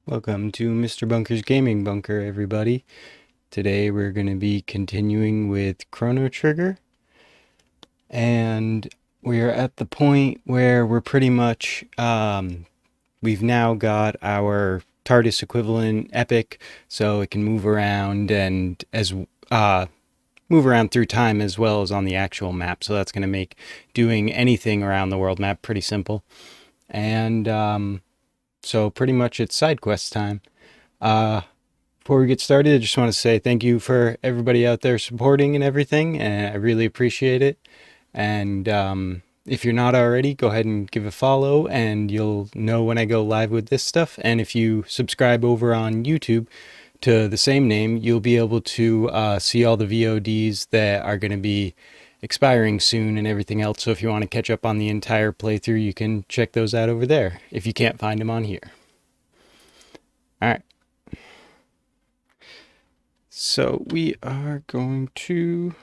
Welcome to Mr. Bunker's Gaming Bunker, everybody. Today we're going to be continuing with Chrono Trigger, and we're at the point where we're pretty much, we've now got our TARDIS equivalent Epic, so it can move around and move around through time as well as on the actual map, so that's going to make doing anything around the world map pretty simple. And so pretty much it's side quest time. Before we get started, I just want to say thank you for everybody out there supporting and everything, and I really appreciate it. And if you're not already, go ahead and give a follow, and you'll know when I go live with this stuff. And if you subscribe over on YouTube to the same name, you'll be able to see all the VODs that are going to be expiring soon and everything else. So if you want to catch up on the entire playthrough, you can check those out over there if you can't find them on here. All right. So we are going to,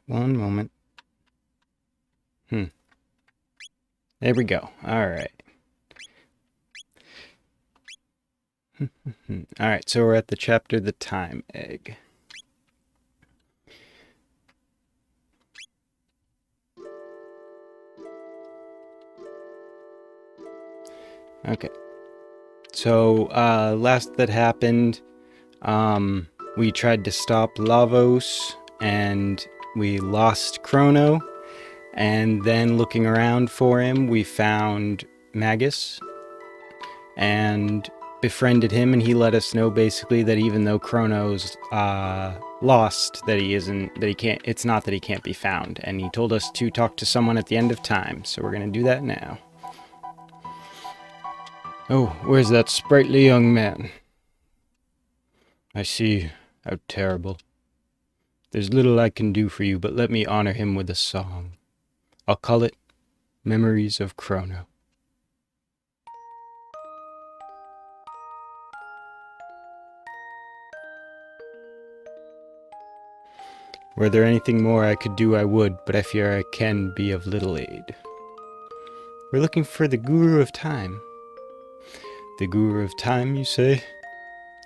one moment. There we go. All right. All right, so we're at the chapter, The Time Egg. Okay. So, last that happened, we tried to stop Lavos, and we lost Chrono, and then looking around for him, we found Magus, and befriended him, and he let us know basically that even though Chrono's lost, it's not that he can't be found, and he told us to talk to someone at the end of time, so we're gonna do that now. Oh, where's that sprightly young man? I see. How terrible. There's little I can do for you, but let me honor him with a song. I'll call it Memories of Chrono. Were there anything more I could do, I would, but I fear I can be of little aid. We're looking for the Guru of Time. The Guru of Time, you say?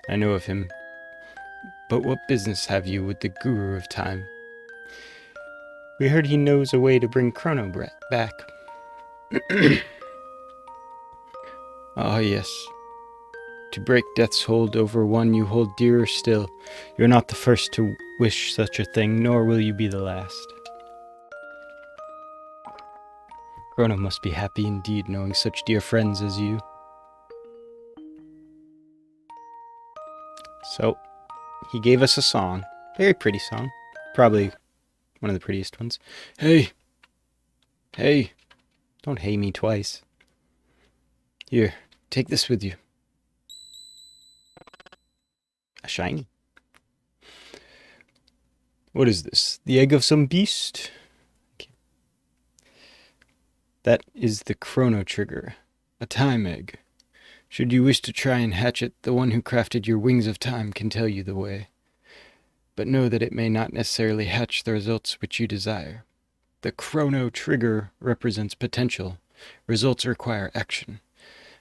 I know of him. But what business have you with the Guru of Time? We heard he knows a way to bring Chrono back. Ah, yes. To break death's hold over one you hold dearer still. You're not the first to wish such a thing, nor will you be the last. Chrono must be happy indeed, knowing such dear friends as you. So, he gave us a song. Very pretty song. Probably one of the prettiest ones. Hey! Hey! Don't hey me twice. Here, take this with you. A shiny. What is this? The egg of some beast? Okay. That is the Chrono Trigger. A time egg. Should you wish to try and hatch it, the one who crafted your wings of time can tell you the way. But know that it may not necessarily hatch the results which you desire. The Chrono Trigger represents potential. Results require action.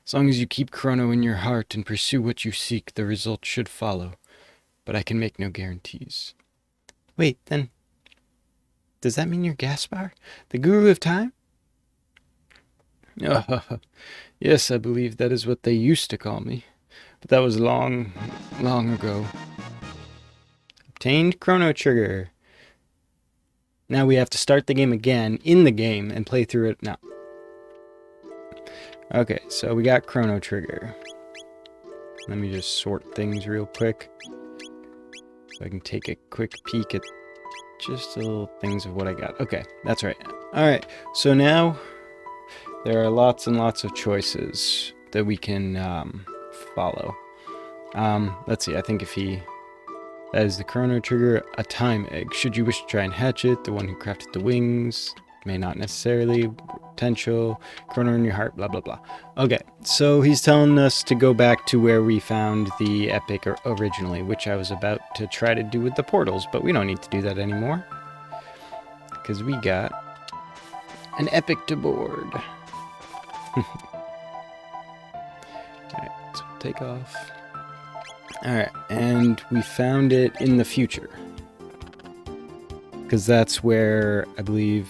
As long as you keep Chrono in your heart and pursue what you seek, the results should follow. But I can make no guarantees. Wait, then, does that mean you're Gaspar, the Guru of Time? Yes, I believe that is what they used to call me. But that was long, long ago. Obtained Chrono Trigger. Now we have to start the game again, in the game, and play through it now. Okay, so we got Chrono Trigger. Let me just sort things real quick, so I can take a quick peek at just the little things of what I got. Okay, that's right. Alright, so now there are lots and lots of choices that we can follow. Let's see, I think that is the Chrono Trigger, a time egg. Should you wish to try and hatch it, the one who crafted the wings, may not necessarily, potential, Chrono in your heart, blah blah blah. Okay, so he's telling us to go back to where we found the Epic originally, which I was about to try to do with the portals, but we don't need to do that anymore, because we got an Epic to board. take off. Alright, and we found it in the future. Because that's where, I believe...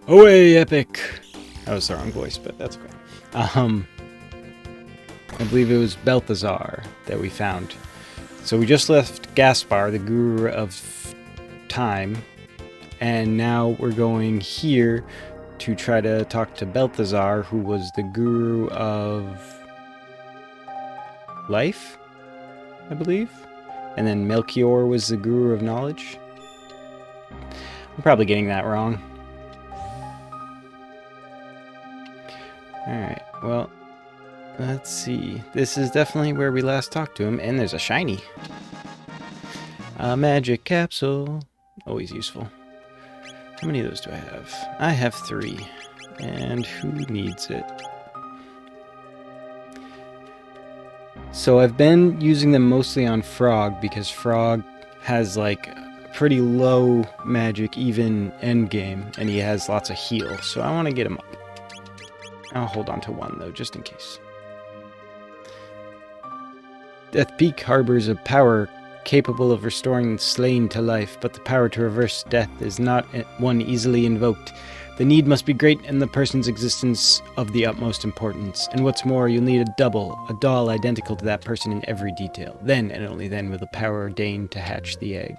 Away, Epic! That was the wrong voice, but that's okay. I believe it was Balthazar that we found. So we just left Gaspar, the guru of time, and now we're going here to try to talk to Balthazar, who was the guru of life, I believe. And then Melchior was the guru of knowledge. I'm probably getting that wrong. Alright, well, let's see. This is definitely where we last talked to him, and there's a shiny. A magic capsule. Always useful. How many of those do I have? I have 3. And who needs it? So I've been using them mostly on Frog, because Frog has like pretty low magic, even endgame, and he has lots of heal, so I want to get him up. I'll hold on to 1 though, just in case. Death Peak harbors a power capable of restoring the slain to life, but the power to reverse death is not one easily invoked. The need must be great and the person's existence of the utmost importance. And what's more, you'll need a double, a doll identical to that person in every detail. Then, and only then, will the power deign to hatch the egg.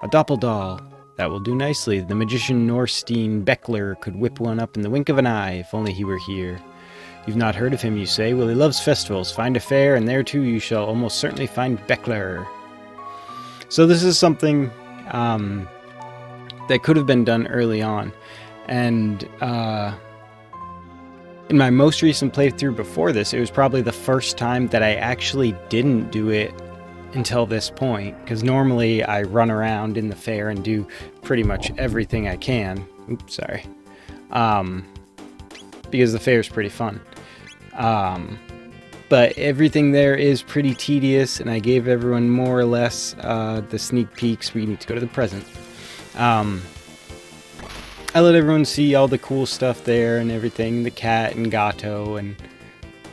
A Doppel doll. That will do nicely. The magician Norstein Beckler could whip one up in the wink of an eye, if only he were here. You've not heard of him, you say? Well, he loves festivals. Find a fair, and there too you shall almost certainly find Beckler. So this is something that could have been done early on. And in my most recent playthrough before this, it was probably the first time that I actually didn't do it until this point, because normally I run around in the fair and do pretty much everything I can. Oops, sorry. Because the fair is pretty fun. But everything there is pretty tedious, and I gave everyone more or less the sneak peeks. We need to go to the present. I let everyone see all the cool stuff there and everything, the cat and Gato, and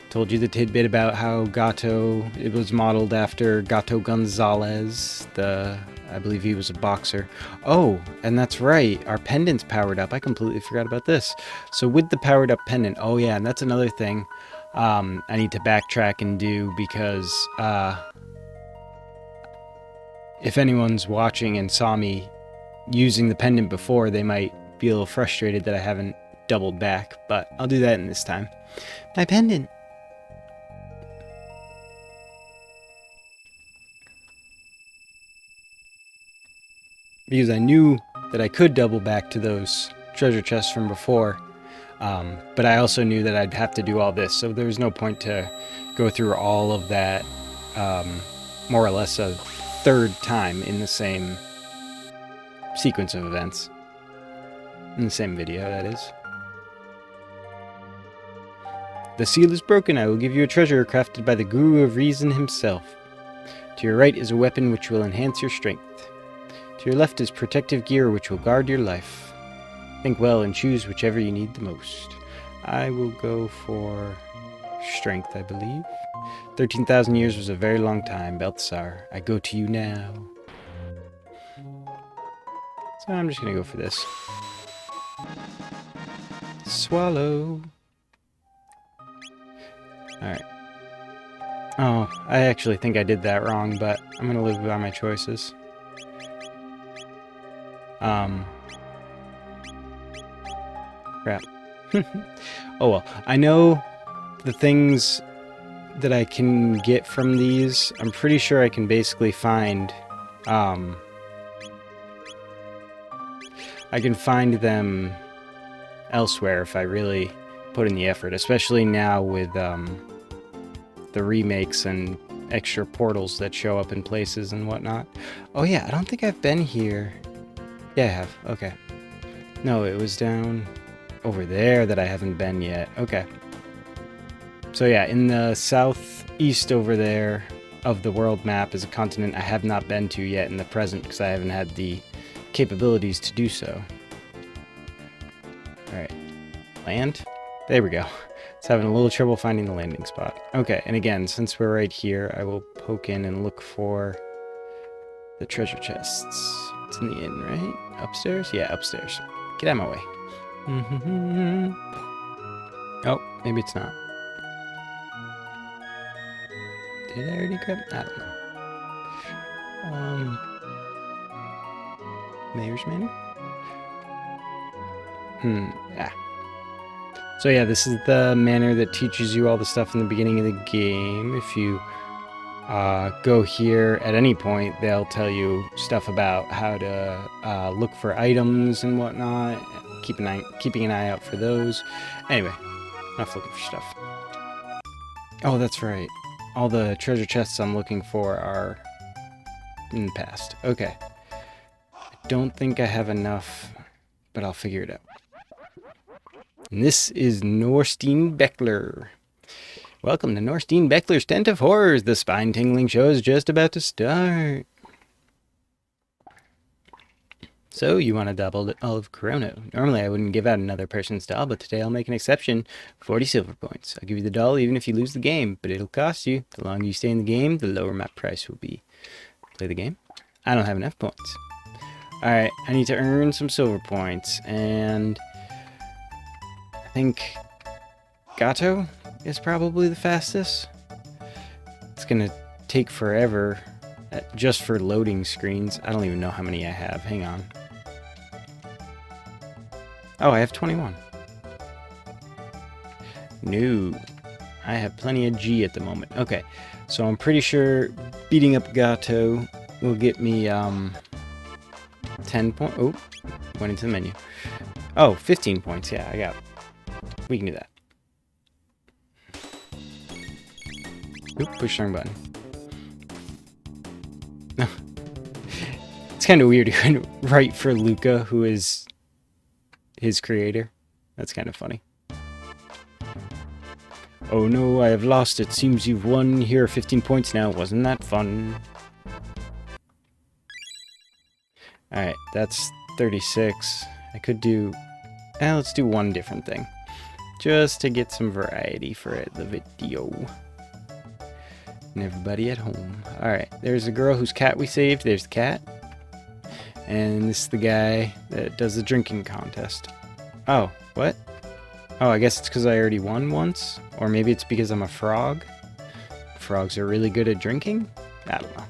told you the tidbit about how Gato, it was modeled after Gato Gonzalez, I believe he was a boxer. Oh, and that's right, our pendant's powered up. I completely forgot about this. So with the powered up pendant, oh yeah, and that's another thing I need to backtrack and do, because if anyone's watching and saw me using the pendant before, they might be a little frustrated that I haven't doubled back, but I'll do that in this time. My pendant! Because I knew that I could double back to those treasure chests from before, but I also knew that I'd have to do all this, so there was no point to go through all of that more or less a third time in the same sequence of events. In the same video, that is. The seal is broken. I will give you a treasure crafted by the Guru of Reason himself. To your right is a weapon which will enhance your strength. To your left is protective gear which will guard your life. Think well and choose whichever you need the most. I will go for strength, I believe. 13,000 years was a very long time, Balthazar. I go to you now. So I'm just going to go for this. Swallow. Alright. Oh, I actually think I did that wrong, but I'm going to live by my choices. Crap. Oh well. I know the things that I can get from these. I'm pretty sure I can basically find... I can find them elsewhere if I really put in the effort, especially now with the remakes and extra portals that show up in places and whatnot. Oh yeah, I don't think I've been here. Yeah, I have. Okay. No, it was down over there that I haven't been yet. Okay. So yeah, in the southeast over there of the world map is a continent I have not been to yet in the present because I haven't had the capabilities to do so. Alright. Land? There we go. It's having a little trouble finding the landing spot. Okay, and again, since we're right here, I will poke in and look for the treasure chests. It's in the inn, right? Upstairs? Yeah, upstairs. Get out of my way. Oh, maybe it's not. Did I already grab? I don't know. Mayor's Manor? Yeah. So yeah, this is the manor that teaches you all the stuff in the beginning of the game. If you go here at any point, they'll tell you stuff about how to look for items and whatnot. Keeping an eye out for those. Anyway, enough looking for stuff. Oh, that's right. All the treasure chests I'm looking for are in the past. Okay. I don't think I have enough, but I'll figure it out. And this is Norstein Beckler. Welcome to Norstein Beckler's Tent of Horrors. The spine-tingling show is just about to start. So, you want a double of Chrono. Normally, I wouldn't give out another person's doll, but today I'll make an exception. 40 silver points. I'll give you the doll even if you lose the game, but it'll cost you. The longer you stay in the game, the lower my price will be. Play the game? I don't have enough points. Alright, I need to earn some silver points, and I think Gato is probably the fastest. It's gonna take forever just for loading screens. I don't even know how many I have. Hang on. Oh, I have 21. No. I have plenty of G at the moment. Okay, so I'm pretty sure beating up Gato will get me 10 points. Oh, went into the menu. Oh, 15 points. Yeah, I got it. We can do that. Oop, push wrong button. No. It's kind of weird to write for Luca, who is his creator. That's kind of funny. Oh no, I have lost. It seems you've won. Here are 15 points now. Wasn't that fun? Alright, that's 36. I could do... let's do one different thing. Just to get some variety for the video. And everybody at home. Alright, there's the girl whose cat we saved. There's the cat. And this is the guy that does the drinking contest. Oh, what? Oh, I guess it's because I already won once? Or maybe it's because I'm a frog? Frogs are really good at drinking? I don't know.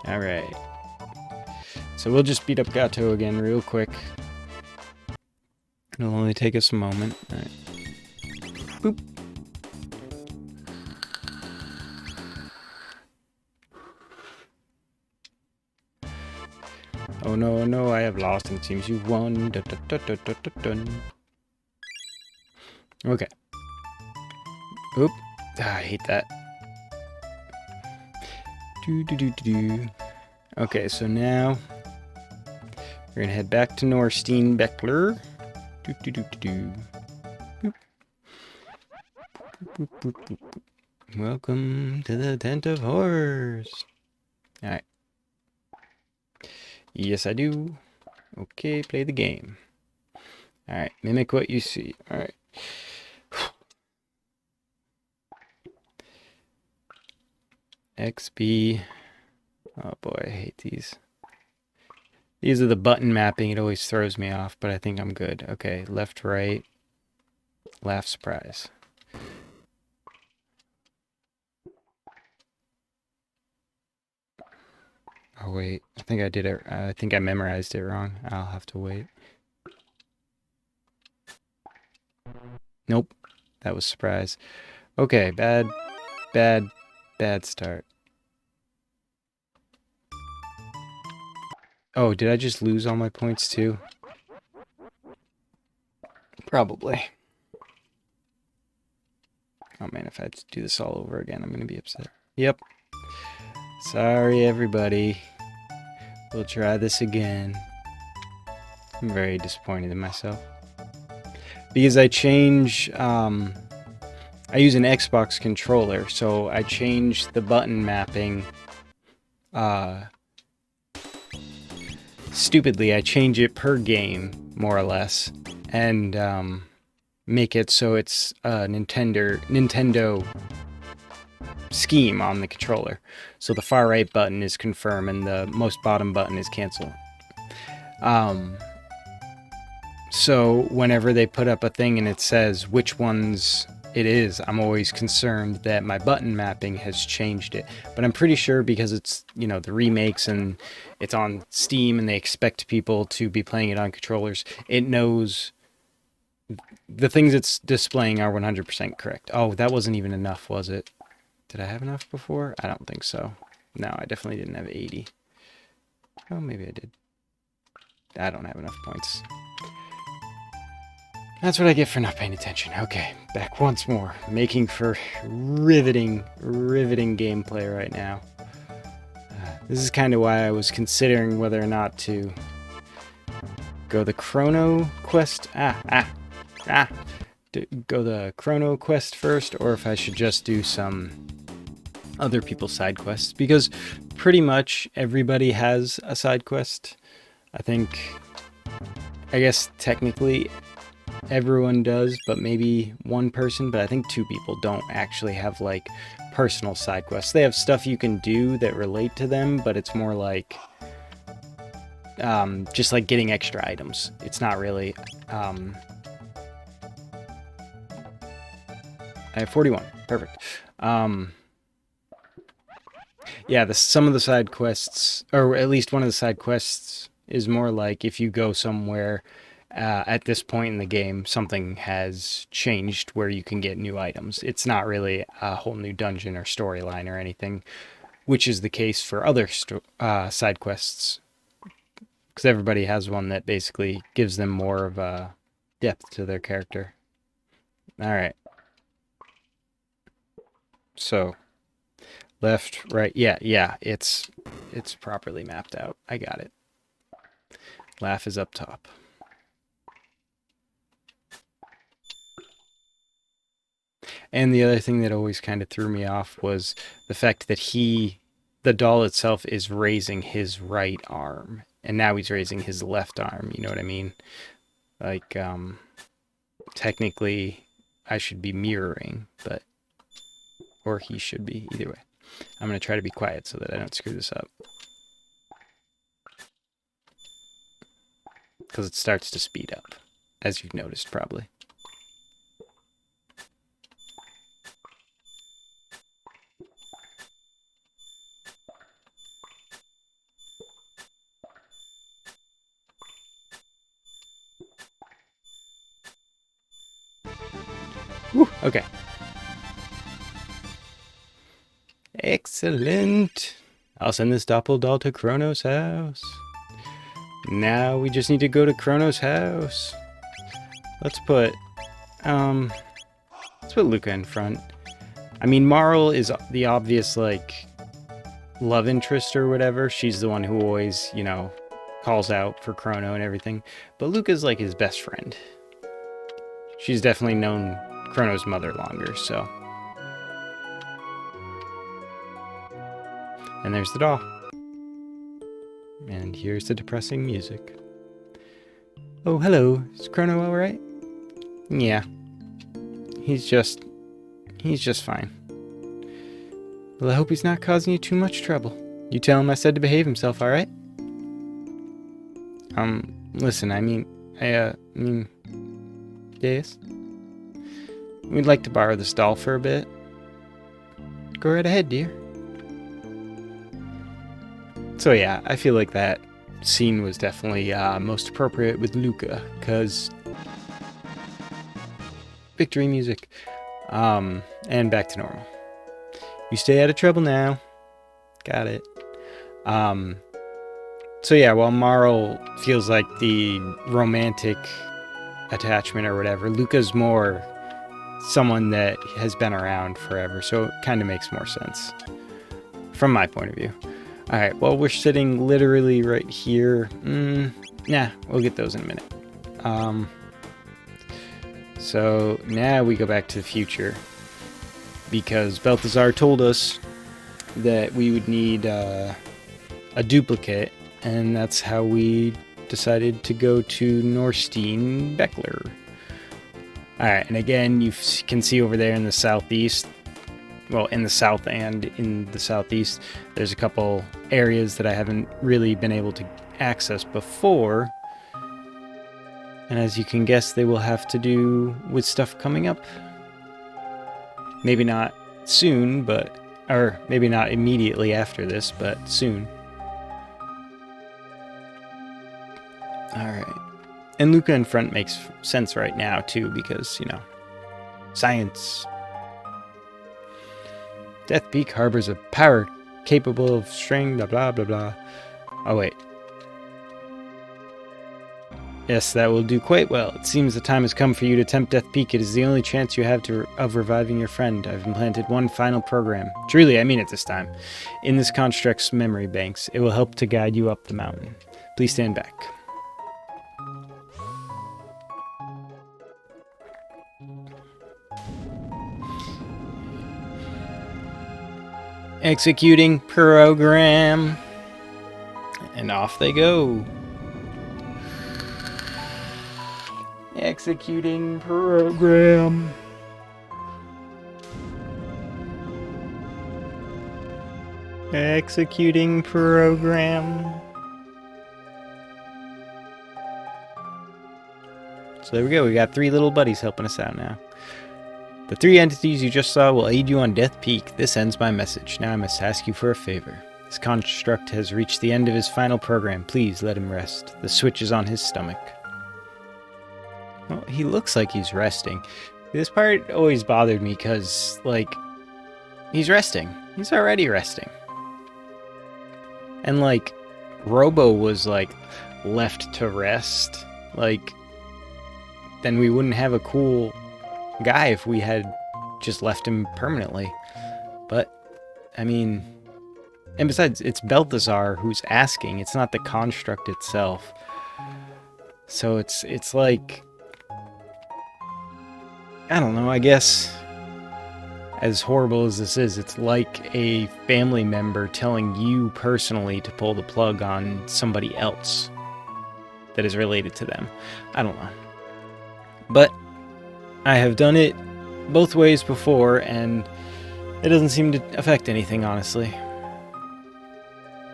Alright. So we'll just beat up Gato again real quick. It'll only take us a moment. Alright. Boop. Oh no, no, I have lost and it seems you've won. Dun, dun, dun, dun, dun, dun. Okay. Oop. I hate that. Okay, so now we're gonna head back to Norstein Beckler. Welcome to the Tent of Horrors. Alright. Yes, I do. Okay, play the game. Alright, mimic what you see. Alright. XB. Oh boy, I hate these. These are the button mapping. It always throws me off, but I think I'm good. Okay, left, right. Laugh, surprise. Oh wait, I think I did it. I think I memorized it wrong. I'll have to wait. Nope, that was surprise. Okay, bad start. Oh, did I just lose all my points too? Probably. Oh man, if I had to do this all over again, I'm gonna be upset. Yep. Sorry, everybody. We'll try this again. I'm very disappointed in myself. Because I change, I use an Xbox controller, so I changed the button mapping, stupidly, I change it per game, more or less, and make it so it's a Nintendo scheme on the controller. So the far right button is confirm and the most bottom button is cancel. So whenever they put up a thing and it says which ones it is, I'm always concerned that my button mapping has changed it. But I'm pretty sure because it's, you know, the remakes and it's on Steam and they expect people to be playing it on controllers, it knows the things it's displaying are 100% correct. Oh, that wasn't even enough, was it? Did I have enough before? I don't think so. No, I definitely didn't have 80. Oh, maybe I did. I don't have enough points. That's what I get for not paying attention. Okay, back once more. Making for riveting gameplay right now. This is kind of why I was considering whether or not to go the Chrono Quest. Go the Chrono Quest first, or if I should just do some other people's side quests, because pretty much everybody has a side quest. I guess technically everyone does, but maybe one person, but I think two people don't actually have like personal side quests. They have stuff you can do that relate to them, but it's more like just like getting extra items. It's not really I have 41. Perfect. Yeah, some of the side quests, or at least one of the side quests, is more like if you go somewhere at this point in the game, something has changed where you can get new items. It's not really a whole new dungeon or storyline or anything, which is the case for other side quests, because everybody has one that basically gives them more of a depth to their character. All right. So, left, right, yeah, it's properly mapped out. I got it. Laugh is up top. And the other thing that always kind of threw me off was the fact that the doll itself is raising his right arm, and now he's raising his left arm, you know what I mean? Like, technically, I should be mirroring, but, or he should be, either way. I'm going to try to be quiet so that I don't screw this up. Because it starts to speed up, as you've noticed probably. Whew, okay. Excellent. I'll send this Doppel doll to Chrono's house. Now we just need to go to Chrono's house. Let's put Luca in front. I mean, Marl is the obvious, like, love interest or whatever. She's the one who always, you know, calls out for Chrono and everything. But Luca's like his best friend. She's definitely known Chrono's mother longer, so. And there's the doll. And here's the depressing music. Oh, hello. Is Chrono alright? Yeah. He's just fine. Well, I hope he's not causing you too much trouble. You tell him I said to behave himself, alright? Listen, I mean, yes? We'd like to borrow this doll for a bit. Go right ahead, dear. So yeah, I feel like that scene was definitely most appropriate with Luca, because victory music. And back to normal. You stay out of trouble now. Got it. So yeah, while Marl feels like the romantic attachment or whatever, Luca's more someone that has been around forever, so it kind of makes more sense from my point of view. Alright, well, we're sitting literally right here. Nah, we'll get those in a minute. So now we go back to the future, because Balthazar told us that we would need a duplicate And that's how we decided to go to Norstein Beckler. Alright, and again, you can see over there in the southeast, well, in the south and in the southeast, there's a couple areas that I haven't really been able to access before. And as you can guess, they will have to do with stuff coming up. Maybe not soon, but... or maybe not immediately after this, but soon. Alright. And Luca in front makes sense right now, too, because, you know, science. Death Peak harbors a power capable of string, blah, blah, blah, blah. Oh, wait. Yes, that will do quite well. It seems the time has come for you to tempt Death Peak. It is the only chance you have of reviving your friend. I've implanted one final program. Truly, I mean it this time. In this construct's memory banks, it will help to guide you up the mountain. Please stand back. Executing program. And off they go. Executing program. Executing program. So there we go. We got 3 little buddies helping us out now. The 3 entities you just saw will aid you on Death Peak. This ends my message. Now I must ask you for a favor. This construct has reached the end of his final program. Please let him rest. The switch is on his stomach. Well, he looks like he's resting. This part always bothered me because, like, he's resting. He's already resting. And, like, Robo was, like, left to rest. Like, then we wouldn't have a cool guy if we had just left him permanently. But, I mean... and besides, it's Balthazar who's asking. It's not the construct itself. So it's like... I don't know, I guess... as horrible as this is, it's like a family member telling you personally to pull the plug on somebody else that is related to them. I don't know. But I have done it both ways before, and it doesn't seem to affect anything, honestly.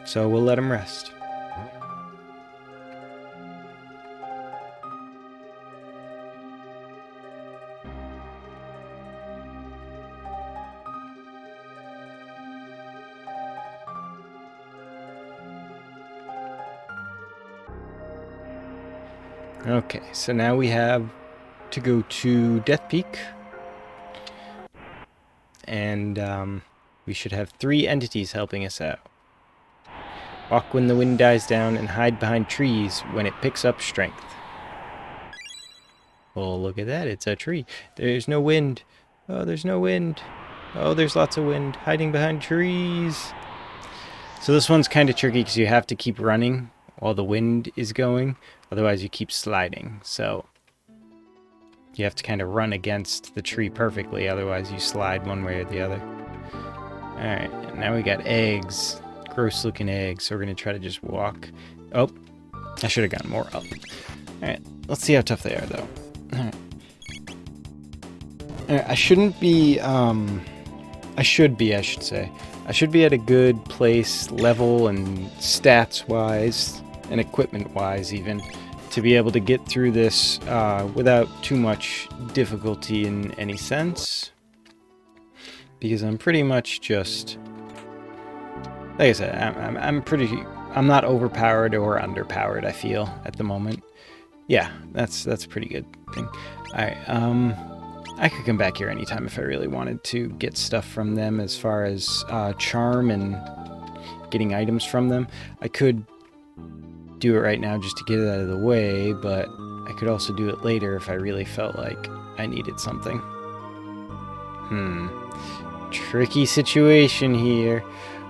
So we'll let him rest. Okay, so now we have to go to Death Peak. And we should have 3 entities helping us out. Walk when the wind dies down and hide behind trees when it picks up strength. Well, look at that, it's a tree. There's no wind. Oh, there's no wind. Oh, there's lots of wind. Hiding behind trees. So this one's kind of tricky because you have to keep running while the wind is going. Otherwise you keep sliding. So you have to kind of run against the tree perfectly. Otherwise you slide one way or the other. Alright, now we got eggs. Gross looking eggs. So we're going to try to just walk. Oh, I should have gotten more up. Alright, let's see how tough they are though. Alright. Alright, I shouldn't be, I should say. I should be at a good place, level and stats-wise, and equipment-wise even, to be able to get through this without too much difficulty in any sense. Because I'm pretty much just... like I said, I'm not overpowered or underpowered, I feel, at the moment. Yeah, that's a pretty good thing. Alright, I could come back here anytime if I really wanted to get stuff from them as far as charm and getting items from them. I could do it right now just to get it out of the way, but I could also do it later if I really felt like I needed something. Tricky situation here.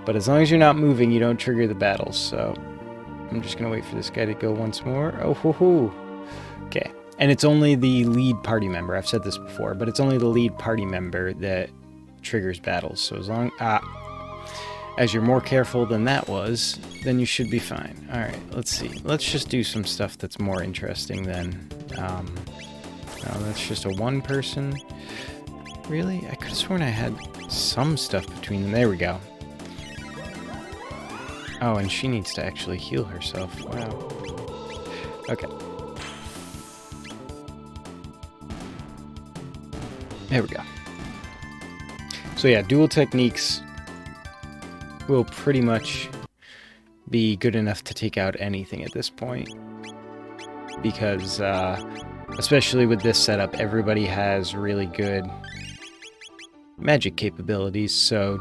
But as long as you're not moving, you don't trigger the battles, so I'm just going to wait for this guy to go once more. Oh, hoo hoo. Okay. And it's only the lead party member. I've said this before, but it's only the lead party member that triggers battles. So as long... as you're more careful than that was, then you should be fine. Alright, let's see. Let's just do some stuff that's more interesting than... no, that's just a one person. Really? I could have sworn I had some stuff between them. There we go. Oh, and she needs to actually heal herself. Wow. Okay. There we go. So yeah, dual techniques will pretty much be good enough to take out anything at this point. Because, especially with this setup, everybody has really good magic capabilities, so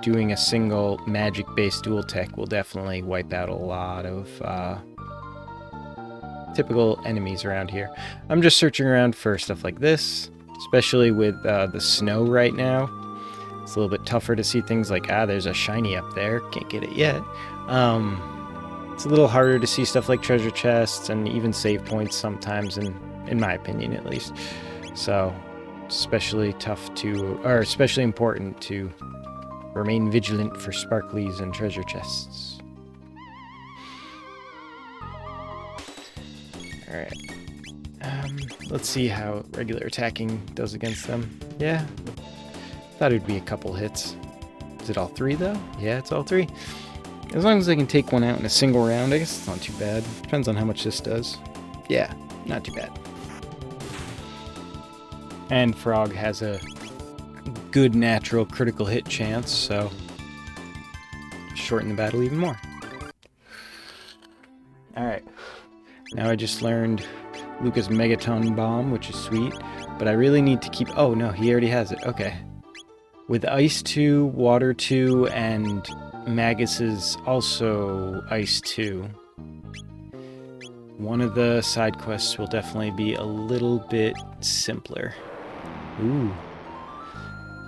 doing a single magic-based dual tech will definitely wipe out a lot of typical enemies around here. I'm just searching around for stuff like this, especially with the snow right now. It's a little bit tougher to see things like, there's a shiny up there, can't get it yet. It's a little harder to see stuff like treasure chests and even save points sometimes, in my opinion at least. So, especially tough to, or especially important to remain vigilant for sparklies and treasure chests. Alright. Let's see how regular attacking does against them. Yeah. Thought it'd be a couple hits. Is it all three though? Yeah, it's all three. As long as I can take one out in a single round, I guess it's not too bad. Depends on how much this does. Yeah, not too bad. And Frog has a good natural critical hit chance, so shorten the battle even more. Alright. Now I just learned Luca's Megaton bomb, which is sweet, but I really need to keep... Oh, no, he already has it. Okay. With Ice 2, Water 2, and Magus's also Ice 2, one of the side quests will definitely be a little bit simpler. Ooh.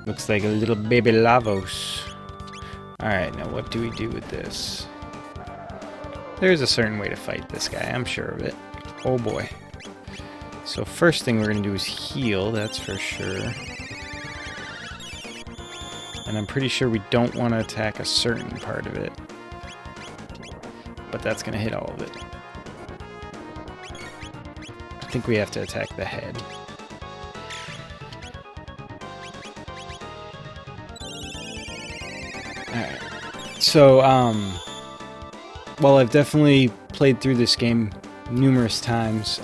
Looks like a little baby Lavos. Alright, now what do we do with this? There's a certain way to fight this guy, I'm sure of it. Oh boy. So first thing we're going to do is heal, that's for sure. And I'm pretty sure we don't want to attack a certain part of it. But that's going to hit all of it. I think we have to attack the head. Alright. So, while I've definitely played through this game numerous times,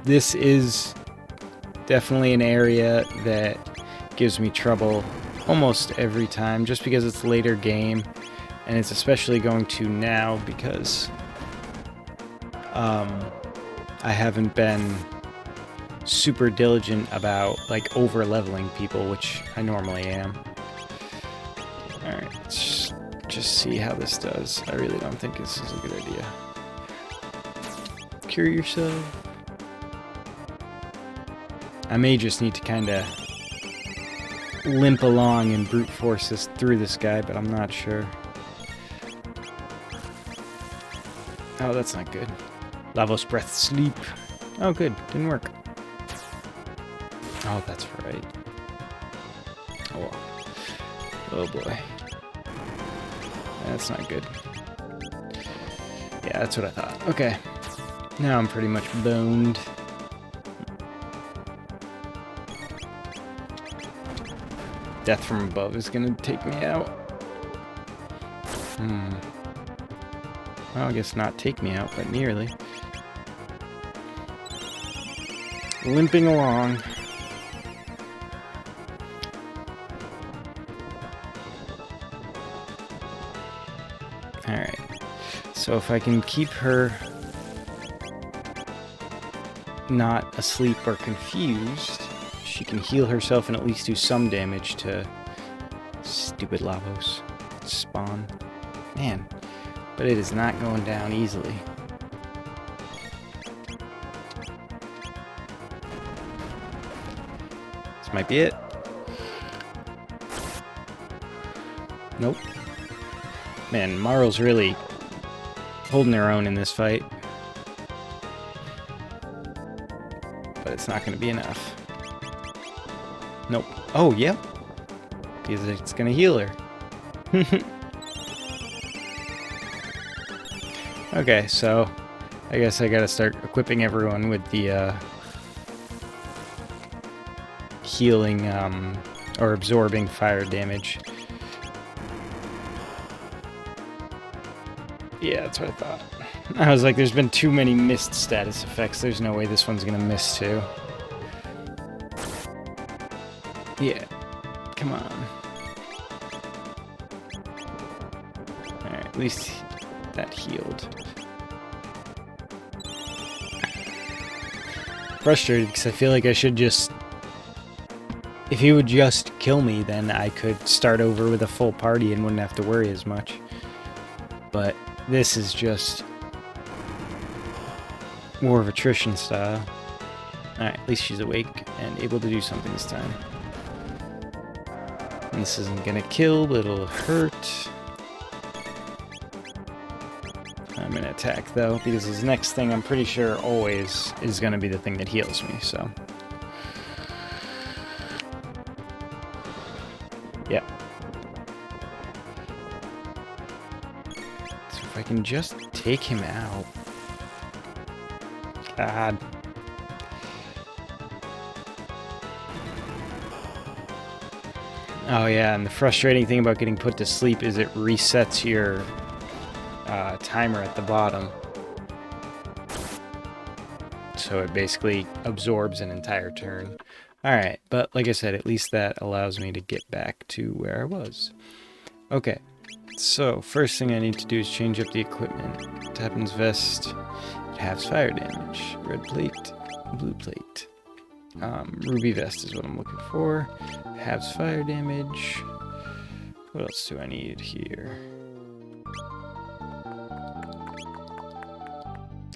this is definitely an area that gives me trouble almost every time, just because it's later game, and it's especially going to now because I haven't been super diligent about like over leveling people, which I normally am. Alright, let's just see how this does. I really don't think this is a good idea. Cure yourself. I may just need to kind of limp along and brute force this through this guy, but I'm not sure. Oh, that's not good. Lavos breath sleep. Oh, good. Didn't work. Oh, that's right. Oh, well. Oh boy. That's not good. Yeah, that's what I thought. Okay. Now I'm pretty much boned. Death from above is gonna take me out. Well, I guess not take me out, but nearly. Limping along. Alright. So if I can keep her not asleep or confused, she can heal herself and at least do some damage to stupid Lavos spawn. Man, but it is not going down easily. This might be it. Nope. Man, Marl's really holding her own in this fight. But it's not going to be enough. Nope. Oh, yep. Because it's going to heal her. Okay, so I guess I gotta start equipping everyone with the healing or absorbing fire damage. Yeah, that's what I thought. I was like, there's been too many missed status effects. There's no way this one's gonna miss too. Yeah, come on. Alright, at least that healed. Frustrated because I feel like I should just... If he would just kill me, then I could start over with a full party and wouldn't have to worry as much. But this is just more of attrition style. Alright, at least she's awake and able to do something this time. And this isn't gonna kill, but it'll hurt. I'm gonna attack though, because his next thing I'm pretty sure always is gonna be the thing that heals me, so. Yeah. So if I can just take him out. God. Oh yeah, and the frustrating thing about getting put to sleep is it resets your timer at the bottom. So it basically absorbs an entire turn. Alright, but like I said, at least that allows me to get back to where I was. Okay, so first thing I need to do is change up the equipment. Tappan's vest, it halves fire damage. Red plate, blue plate. Ruby vest is what I'm looking for. Halves fire damage. What else do I need here?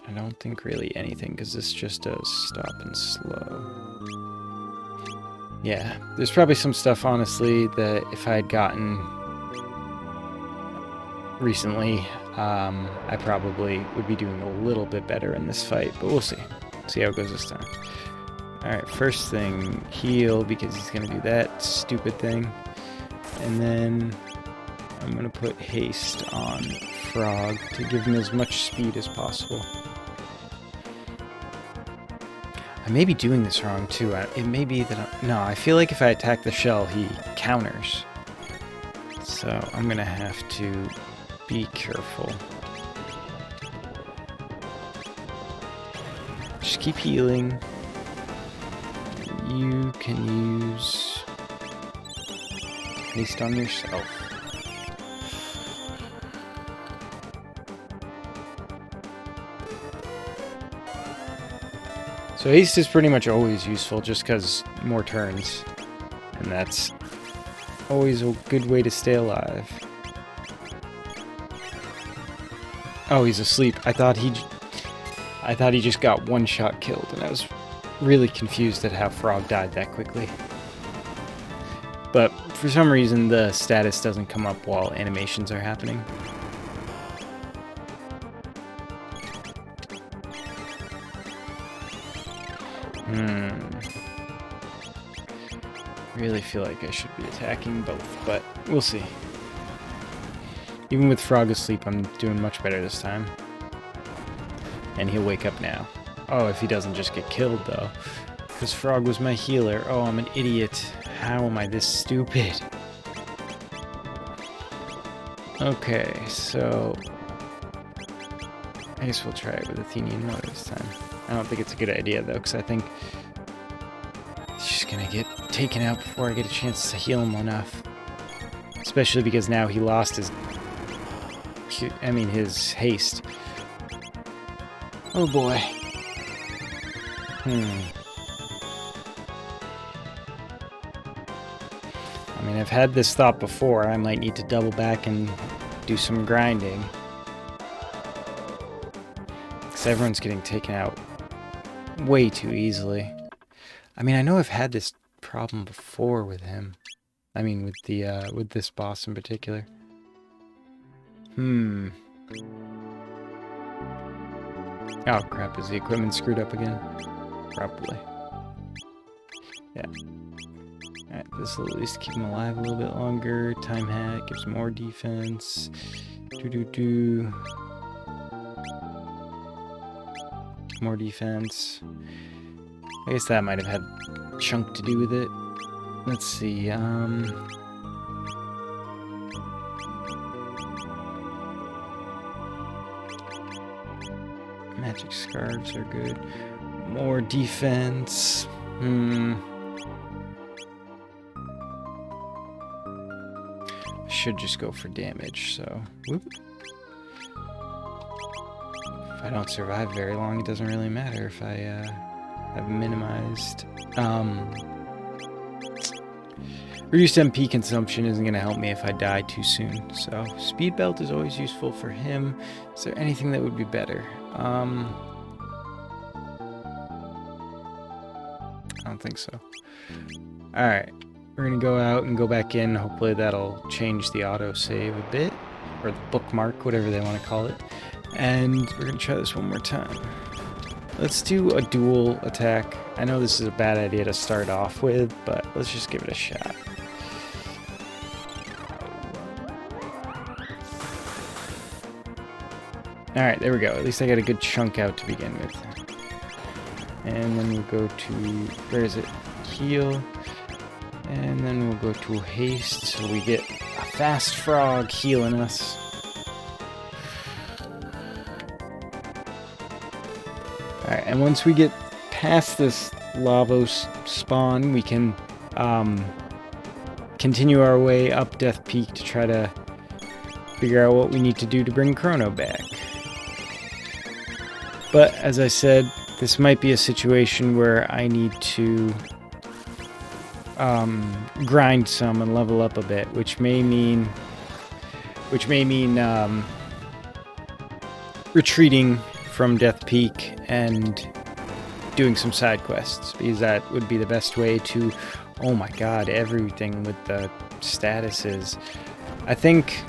I don't think really anything, because this just does stop and slow. Yeah, there's probably some stuff, honestly, that if I had gotten recently, I probably would be doing a little bit better in this fight, but we'll see. See how it goes this time. Alright, first thing, heal, because he's going to do that stupid thing. And then I'm going to put haste on Frog to give him as much speed as possible. I may be doing this wrong too. It may be that no, I feel like if I attack the shell, he counters. So I'm going to have to be careful. Just keep healing. You can use haste on yourself. So haste is pretty much always useful just because more turns. And that's always a good way to stay alive. Oh, he's asleep. I thought he just got one shot killed, and I was really confused at how Frog died that quickly. But for some reason the status doesn't come up while animations are happening. Really feel like I should be attacking both, but we'll see. Even with Frog asleep, I'm doing much better this time. And he'll wake up now. Oh, if he doesn't just get killed, though. Because Frog was my healer. Oh, I'm an idiot. How am I this stupid? Okay, so... I guess we'll try it with Athenian Motor this time. I don't think it's a good idea, though, because I think she's gonna get taken out before I get a chance to heal him enough. Especially because now he lost his... his haste. Oh boy. I mean, I've had this thought before. I might need to double back and do some grinding. Because everyone's getting taken out way too easily. I mean, I know I've had this problem before with him. I mean, with the, with this boss in particular. Oh crap, is the equipment screwed up again? Probably. Yeah. Alright, this will at least keep him alive a little bit longer. Time hat gives more defense. More defense. I guess that might have had a chunk to do with it. Let's see, magic scarves are good. More defense. I should just go for damage, so whoop. If I don't survive very long, it doesn't really matter if I have minimized. Reduced MP consumption isn't going to help me if I die too soon, so speed belt is always useful for him. Is there anything that would be better? I don't think so. Alright, we're going to go out and go back in. Hopefully that'll change the autosave a bit, or the bookmark, whatever they want to call it. And we're going to try this one more time. Let's do a dual attack. I know this is a bad idea to start off with, but let's just give it a shot. Alright, there we go. At least I got a good chunk out to begin with. And then we'll go to, where is it? Heal. And then we'll go to haste, so we get a fast frog healing us. Alright, and once we get past this Lavos spawn, we can continue our way up Death Peak to try to figure out what we need to do to bring Chrono back. But, as I said, this might be a situation where I need to grind some and level up a bit, which may mean retreating from Death Peak and doing some side quests, because that would be the best way to, oh my god, everything with the statuses. I think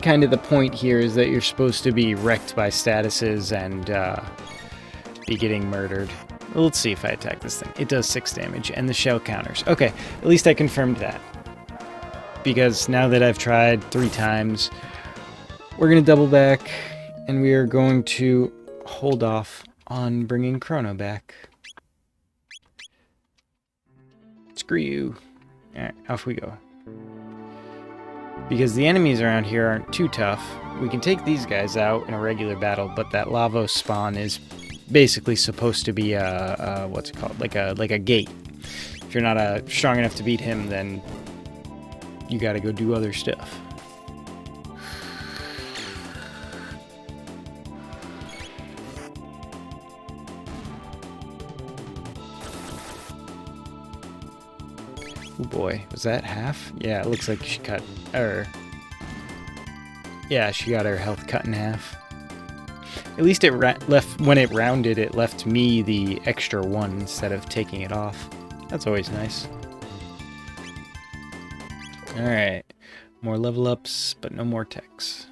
kind of the point here is that you're supposed to be wrecked by statuses and be getting murdered. Well, let's see if I attack this thing. It does 6 damage, and the shell counters. Okay, at least I confirmed that. Because now that I've tried 3 times, we're going to double back, and we are going to hold off on bringing Chrono back. Screw you. Alright, off we go. Because the enemies around here aren't too tough. We can take these guys out in a regular battle, but that Lavos spawn is basically supposed to be a what's it called? Like a gate. If you're not strong enough to beat him, then you gotta go do other stuff. Oh boy, was that half? Yeah, it looks like she cut, yeah, she got her health cut in half. At least it left, when it rounded, it left me the extra 1 instead of taking it off. That's always nice. Alright, more level ups, but no more techs.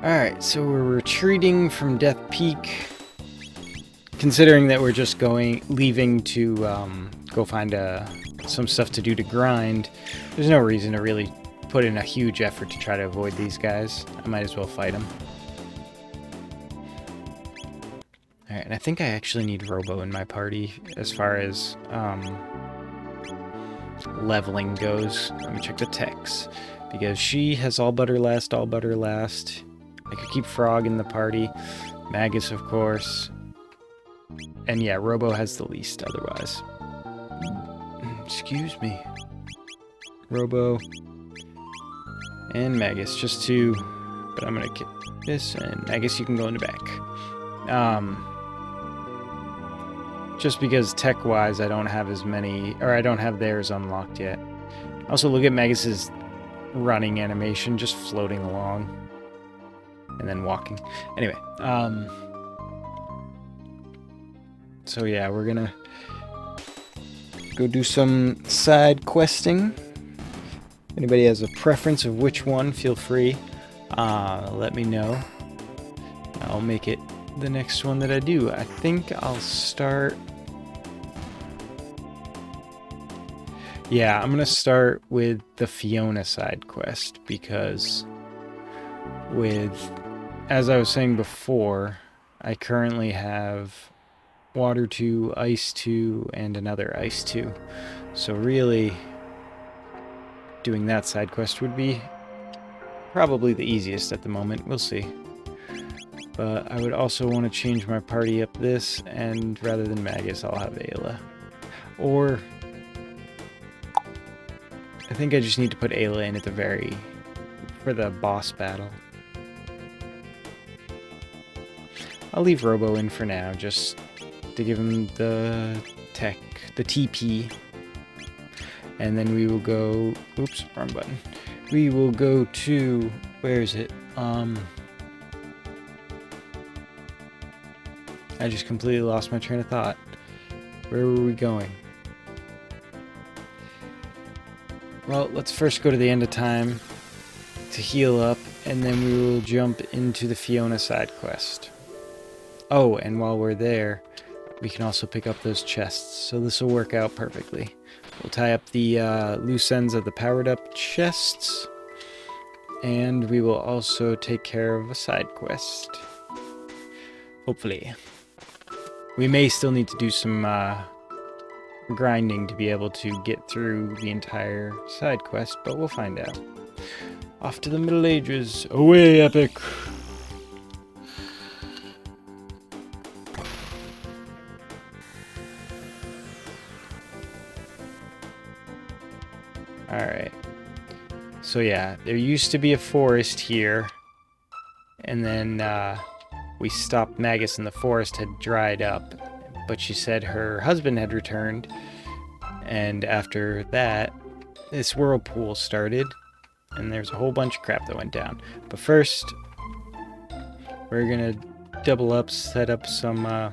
Alright, so we're retreating from Death Peak. Considering that we're just leaving to go find some stuff to do to grind, there's no reason to really put in a huge effort to try to avoid these guys. I might as well fight them. Alright, and I think I actually need Robo in my party as far as leveling goes. Let me check the techs. Because she has all but her last, all but her last. I could keep Frog in the party. Magus, of course. And yeah, Robo has the least otherwise. Excuse me. Robo. And Magus, just 2. But I'm gonna get this, and Magus, you can go in the back. Just because tech-wise I don't have as many, or I don't have theirs unlocked yet. Also, look at Magus's running animation, just floating along. And then walking. Anyway, so yeah, we're gonna go do some side questing. If anybody has a preference of which one, feel free. Let me know. I'll make it the next one that I do. I think I'll start Yeah, I'm gonna start with the Fiona side quest because as I was saying before, I currently have Water 2, Ice 2, and another Ice 2. So really, doing that side quest would be probably the easiest at the moment. We'll see. But I would also want to change my party up this, and rather than Magus, I'll have Ayla. Or I think I just need to put Ayla in at for the boss battle. I'll leave Robo in for now, just to give him the TP. And then we will go, oops, wrong button. We will go to, where is it? I just completely lost my train of thought. Where were we going? Well, let's first go to the end of time to heal up, and then we will jump into the Fiona side quest. Oh, and while we're there, we can also pick up those chests, so this will work out perfectly. We'll tie up the loose ends of the powered up chests, and we will also take care of a side quest. Hopefully. We may still need to do some grinding to be able to get through the entire side quest, but we'll find out. Off to the Middle Ages. Away, epic! Alright. So yeah, there used to be a forest here, and then we stopped Magus and the forest had dried up, but she said her husband had returned, and after that, this whirlpool started, and there's a whole bunch of crap that went down. But first, we're gonna double up, set up some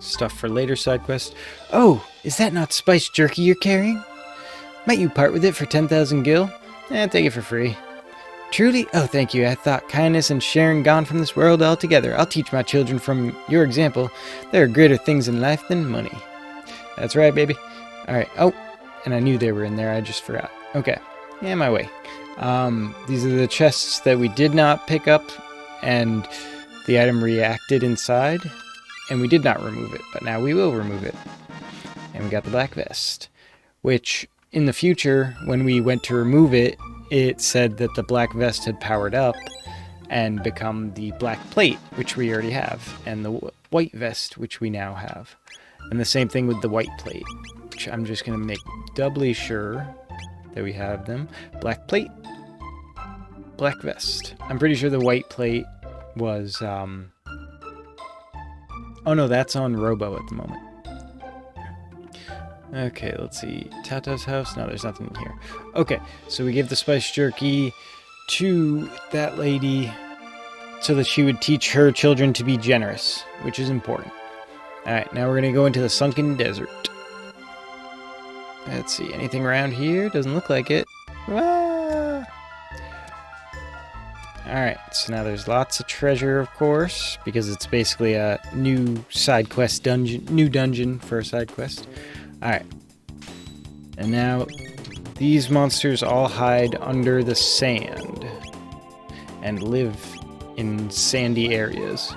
stuff for later side quests. Oh, is that not spiced jerky you're carrying? Might you part with it for 10,000 gil? Take it for free. Truly? Oh, thank you. I thought kindness and sharing gone from this world altogether. I'll teach my children from your example. There are greater things in life than money. That's right, baby. Alright. Oh, and I knew they were in there. I just forgot. Okay. Yeah, my way. These are the chests that we did not pick up, and the item reacted inside, and we did not remove it, but now we will remove it. And we got the black vest, which in the future, when we went to remove it, it said that the black vest had powered up and become the black plate, which we already have, and the white vest, which we now have. And the same thing with the white plate, which I'm just going to make doubly sure that we have them. Black plate, black vest. I'm pretty sure the white plate was, oh no, that's on Robo at the moment. Okay, let's see. Tata's house? No, there's nothing in here. Okay, so we gave the spice jerky to that lady so that she would teach her children to be generous, which is important. Alright, now we're going to go into the Sunken Desert. Let's see, anything around here? Doesn't look like it. Ah! Alright, so now there's lots of treasure, of course, because it's basically a new side quest dungeon, new dungeon for a side quest. Alright, and now these monsters all hide under the sand and live in sandy areas.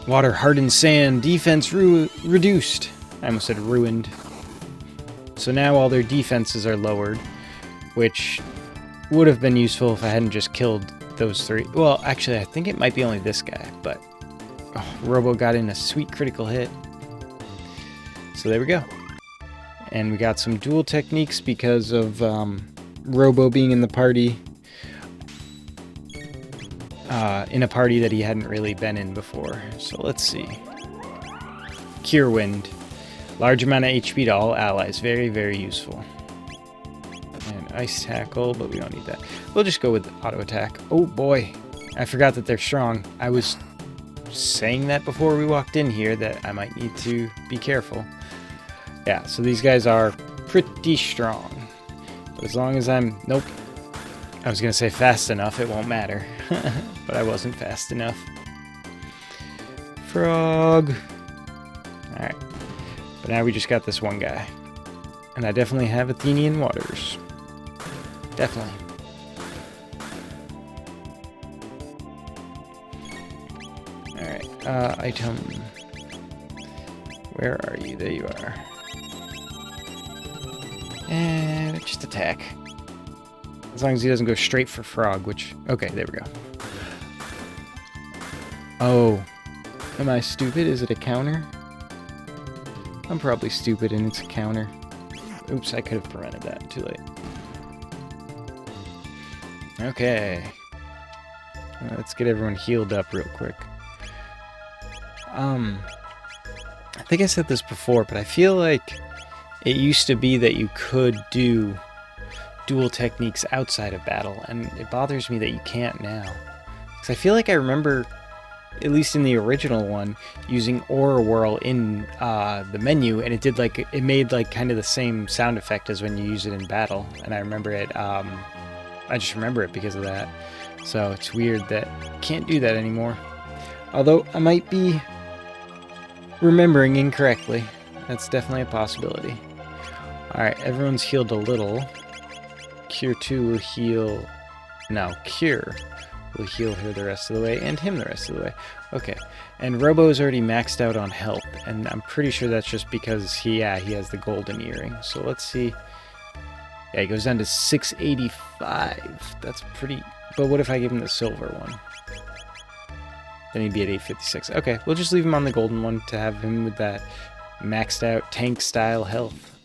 Water hardened sand, defense reduced. I almost said ruined. So now all their defenses are lowered, which would have been useful if I hadn't just killed those three. Well, actually, I think it might be only this guy, but Robo got in a sweet critical hit. So there we go. And we got some dual techniques because of Robo being in the party. In a party that he hadn't really been in before. So let's see. Cure Wind. Large amount of HP to all allies. Very, very useful. And Ice Tackle, but we don't need that. We'll just go with Auto Attack. Oh boy. I forgot that they're strong. I was saying that before we walked in here, that I might need to be careful. Yeah, so these guys are pretty strong. But as long as I'm... Nope. I was going to say fast enough, it won't matter. But I wasn't fast enough. Frog. Alright. But now we just got this one guy. And I definitely have Athenian waters. Definitely. Alright, item. Where are you? There you are. And just attack. As long as he doesn't go straight for frog, which... Okay, there we go. Oh. Am I stupid? Is it a counter? I'm probably stupid and it's a counter. Oops, I could have prevented that. Too late. Okay. Let's get everyone healed up real quick. I think I said this before, but I feel like it used to be that you could do dual techniques outside of battle, and it bothers me that you can't now. Because I feel like I remember, at least in the original one, using Aura Whirl in the menu, and it made like kind of the same sound effect as when you use it in battle, and I remember it, I just remember it because of that. So it's weird that I can't do that anymore. Although I might be remembering incorrectly. That's definitely a possibility. Alright, everyone's healed a little. Cure 2 will heal... No, Cure will heal her the rest of the way, and him the rest of the way. Okay, and Robo is already maxed out on health, and I'm pretty sure that's just because he has the golden earring. So let's see. Yeah, he goes down to 685. That's pretty... But what if I give him the silver one? Then he'd be at 856. Okay, we'll just leave him on the golden one to have him with that maxed out tank style health.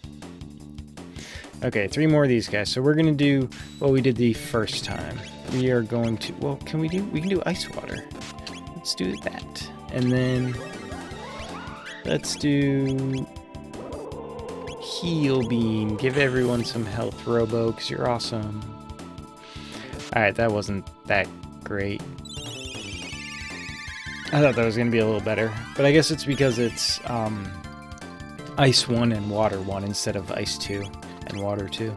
Okay, 3 more of these guys. So we're going to do what we did the first time. We are going to... Well, we can do ice water. Let's do that. And then let's do heal beam. Give everyone some health, Robo, because you're awesome. Alright, that wasn't that great. I thought that was going to be a little better, but I guess it's because it's Ice 1 and Water 1 instead of Ice 2 and Water 2.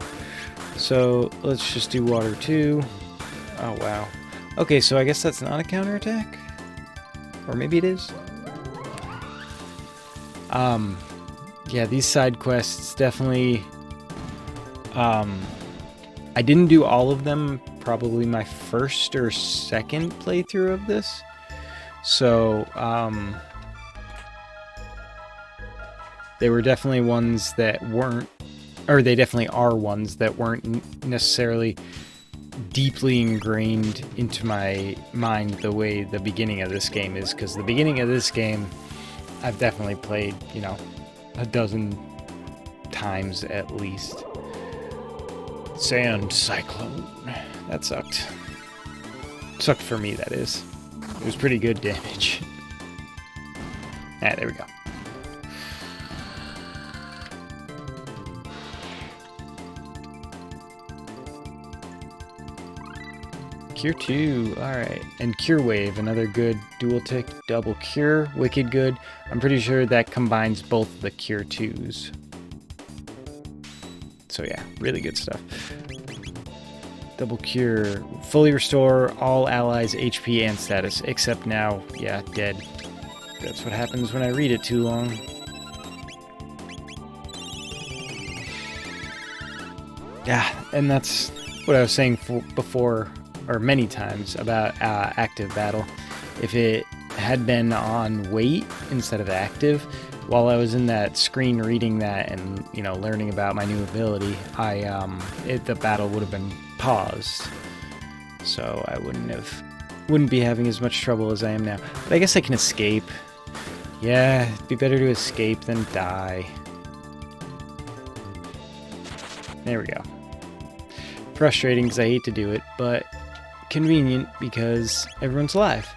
So let's just do Water 2. Oh, wow. Okay, so I guess that's not a counterattack? Or maybe it is? Yeah, these side quests definitely... I didn't do all of them, probably my first or second playthrough of this. So, they were definitely ones that weren't, or they definitely are ones that weren't necessarily deeply ingrained into my mind the way the beginning of this game is, because the beginning of this game, I've definitely played, you know, a dozen times at least. Sand Cyclone. That sucked. Sucked for me, that is. It was pretty good damage. Ah, there we go. Cure 2, alright. And Cure Wave, another good dual tick, double cure, wicked good. I'm pretty sure that combines both the Cure 2s. So yeah, really good stuff. Double cure, fully restore all allies' HP and status, except now, yeah, dead. That's what happens when I read it too long. Yeah, and that's what I was saying before, or many times, about active battle. If it had been on wait instead of active, while I was in that screen reading that and, you know, learning about my new ability, the battle would have been paused. So I wouldn't be having as much trouble as I am now. But I guess I can escape. Yeah, it'd be better to escape than die. There we go. Frustrating because I hate to do it, but convenient because everyone's alive.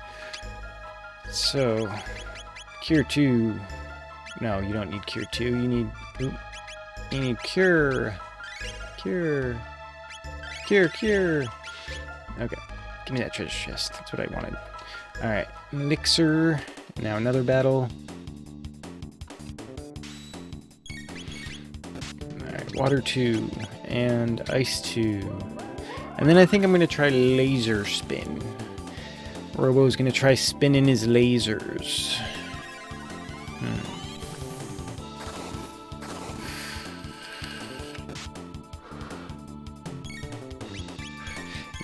So, Cure 2... No, you don't need Cure 2, you need... Oop, you need Cure... Cure... Cure! Okay, give me that treasure chest, that's what I wanted. Alright, Elixir, now another battle. Alright, Water 2, and Ice 2. And then I think I'm going to try Laser Spin. Robo's going to try spinning his lasers.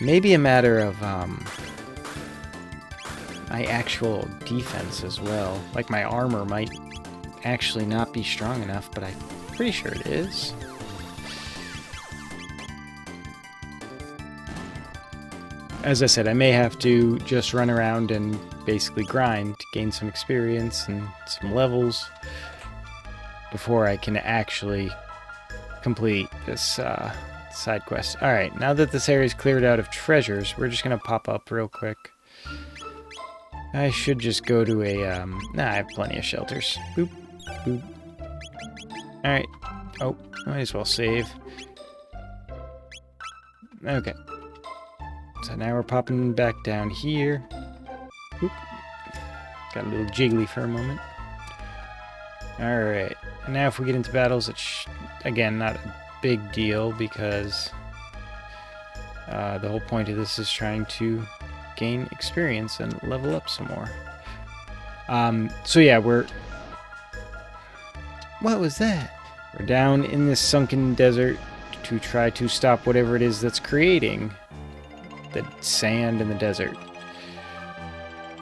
Maybe a matter of my actual defense as well. Like my armor might actually not be strong enough, but I'm pretty sure it is. As I said, I may have to just run around and basically grind, gain some experience and some levels before I can actually complete this side quest. Alright, now that this area is cleared out of treasures, we're just going to pop up real quick. I should just go to a, nah, I have plenty of shelters. Boop, boop. Alright. Oh, might as well save. Okay. So now we're popping back down here. Boop. Got a little jiggly for a moment. Alright. Now if we get into battles, it's, again, not a big deal because the whole point of this is trying to gain experience and level up some more. So yeah, we're... What was that? We're down in this sunken desert to try to stop whatever it is that's creating the sand in the desert.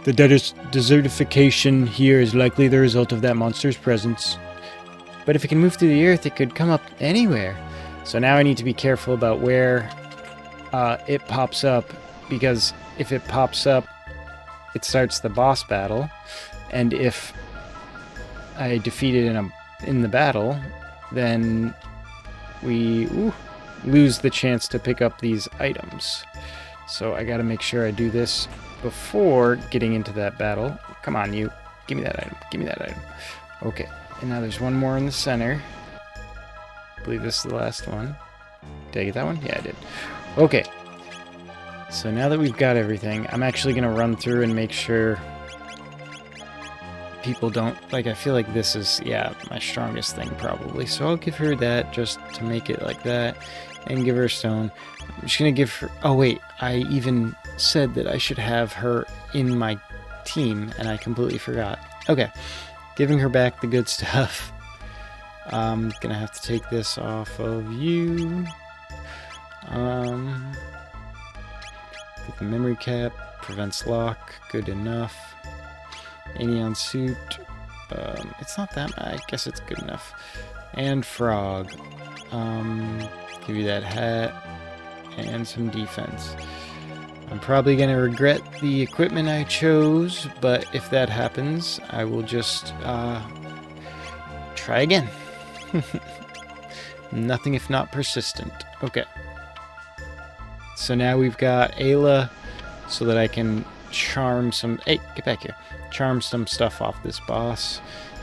The desertification here is likely the result of that monster's presence. But if it can move through the earth, it could come up anywhere. So now I need to be careful about where it pops up, because if it pops up, it starts the boss battle, and if I defeat it in the battle, then we lose the chance to pick up these items. So I gotta make sure I do this before getting into that battle. Come on, you. Give me that item. Give me that item. Okay. And now there's one more in the center. I believe this is the last one. Did I get that one? Yeah, I did. Okay. So now that we've got everything, I'm actually going to run through and make sure people don't... Like, I feel like this is, yeah, my strongest thing probably. So I'll give her that just to make it like that. And give her a stone. I'm just going to give her... Oh, wait. I even said that I should have her in my team, and I completely forgot. Okay. Giving her back the good stuff. I'm gonna have to take this off of you. Get the memory cap. Prevents lock. Good enough. Anion suit. It's not that... I guess it's good enough. And frog. Give you that hat. And some defense. I'm probably going to regret the equipment I chose, but if that happens, I will just try again. Nothing if not persistent. Okay. So now we've got Ayla, so that I can charm some... Hey, get back here. Charm some stuff off this boss.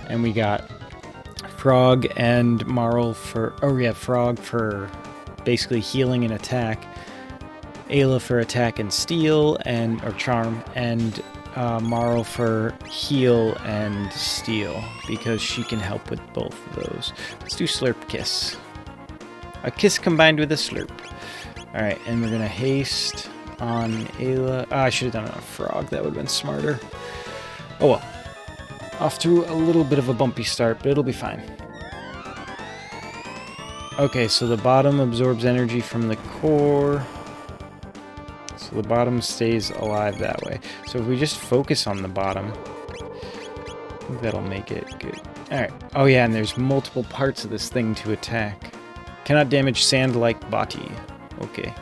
And we got Frog and Marl for... Oh, yeah, Frog for basically healing and attack. Ayla for attack and steal, or charm, and Marl for heal and steal, because she can help with both of those. Let's do Slurp Kiss. A kiss combined with a slurp. Alright, and we're gonna haste on Ayla. Oh, I should have done it on Frog, that would have been smarter. Oh well. Off to a little bit of a bumpy start, but it'll be fine. Okay, so the bottom absorbs energy from the core. So the bottom stays alive that way. So if we just focus on the bottom, I think that'll make it good. Alright. Oh yeah, and there's multiple parts of this thing to attack. Cannot damage sand like Bati. Okay.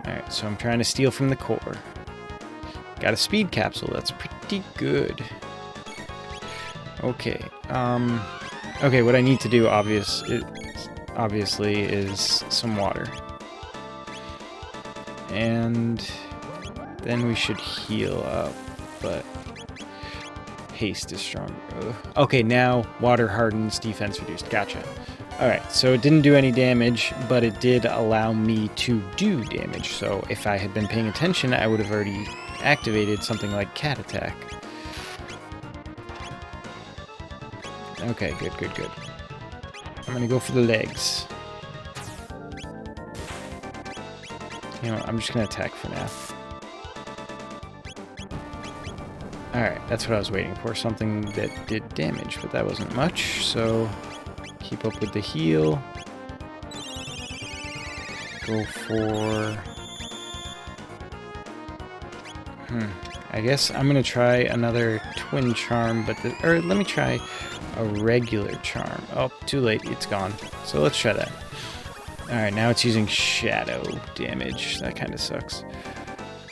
Alright, so I'm trying to steal from the core. Got a speed capsule, that's pretty good. Okay. Okay, what I need to do obviously is some water. And then we should heal up, but haste is stronger. Okay, now water hardens, defense reduced. Gotcha. Alright, so it didn't do any damage, but it did allow me to do damage. So if I had been paying attention, I would have already activated something like Cat Attack. Okay, good, good, good. I'm gonna go for the legs. You know, I'm just going to attack for now. Alright, that's what I was waiting for. Something that did damage, but that wasn't much. So, keep up with the heal. Go for I guess I'm gonna try another twin charm, or let me try a regular charm. Oh, too late, it's gone. So let's try that. Alright, now it's using shadow damage. That kind of sucks.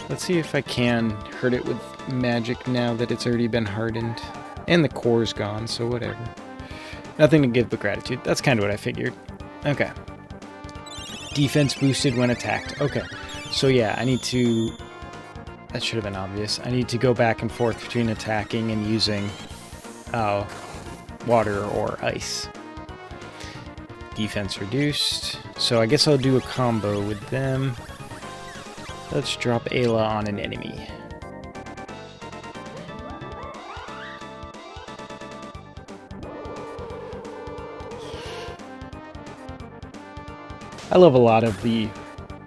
Let's see if I can hurt it with magic now that it's already been hardened. And the core's gone, so whatever. Nothing to give but gratitude. That's kind of what I figured. Okay. Defense boosted when attacked. Okay. So yeah, I need to... That should have been obvious. I need to go back and forth between attacking and using water or ice. Defense reduced. So I guess I'll do a combo with them. Let's drop Ayla on an enemy. I love a lot of the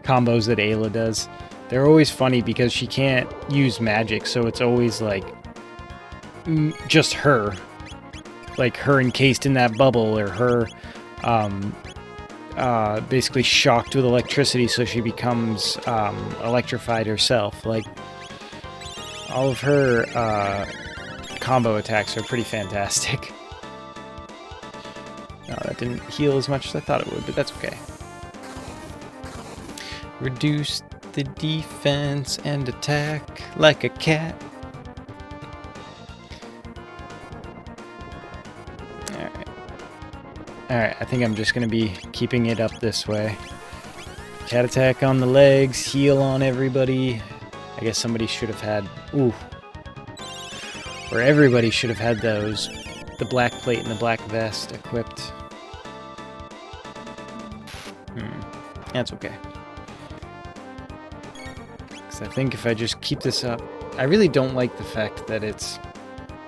combos that Ayla does. They're always funny because she can't use magic, so it's always like just her. Like her encased in that bubble, or her basically shocked with electricity so she becomes electrified herself. Like, all of her combo attacks are pretty fantastic. No, that didn't heal as much as I thought it would, but that's okay. Reduce the defense and attack like a cat. Alright, I think I'm just going to be keeping it up this way. Cat attack on the legs, heal on everybody. I guess somebody should have had... Ooh. Or everybody should have had those. The black plate and the black vest equipped. That's okay. Because I think if I just keep this up... I really don't like the fact that it's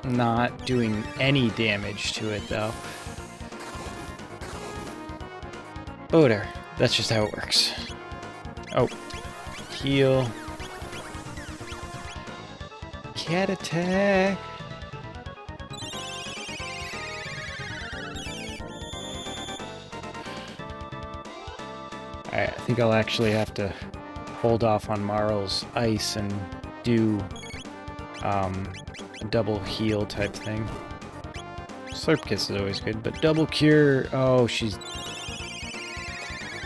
not doing any damage to it, though. But whatever. That's just how it works. Oh. Heal. Cat attack. Alright, I think I'll actually have to hold off on Marl's ice and do a double heal type thing. Slurp Kiss is always good, but double cure... Oh, she's...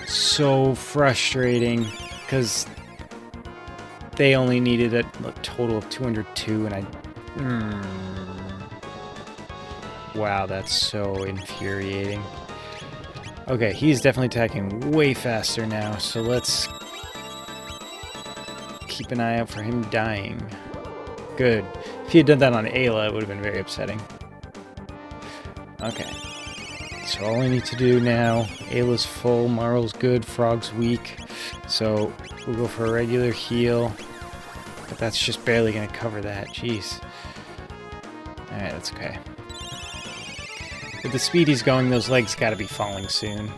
so frustrating, because they only needed a total of 202, and I... Wow, that's so infuriating. Okay, he's definitely attacking way faster now, so let's keep an eye out for him dying. Good. If he had done that on Ayla, it would have been very upsetting. Okay. So all I need to do now, Ayla's full, Marl's good, Frog's weak. So we'll go for a regular heal. But that's just barely going to cover that. Jeez. Alright, that's okay. With the speed he's going, those legs gotta be falling soon.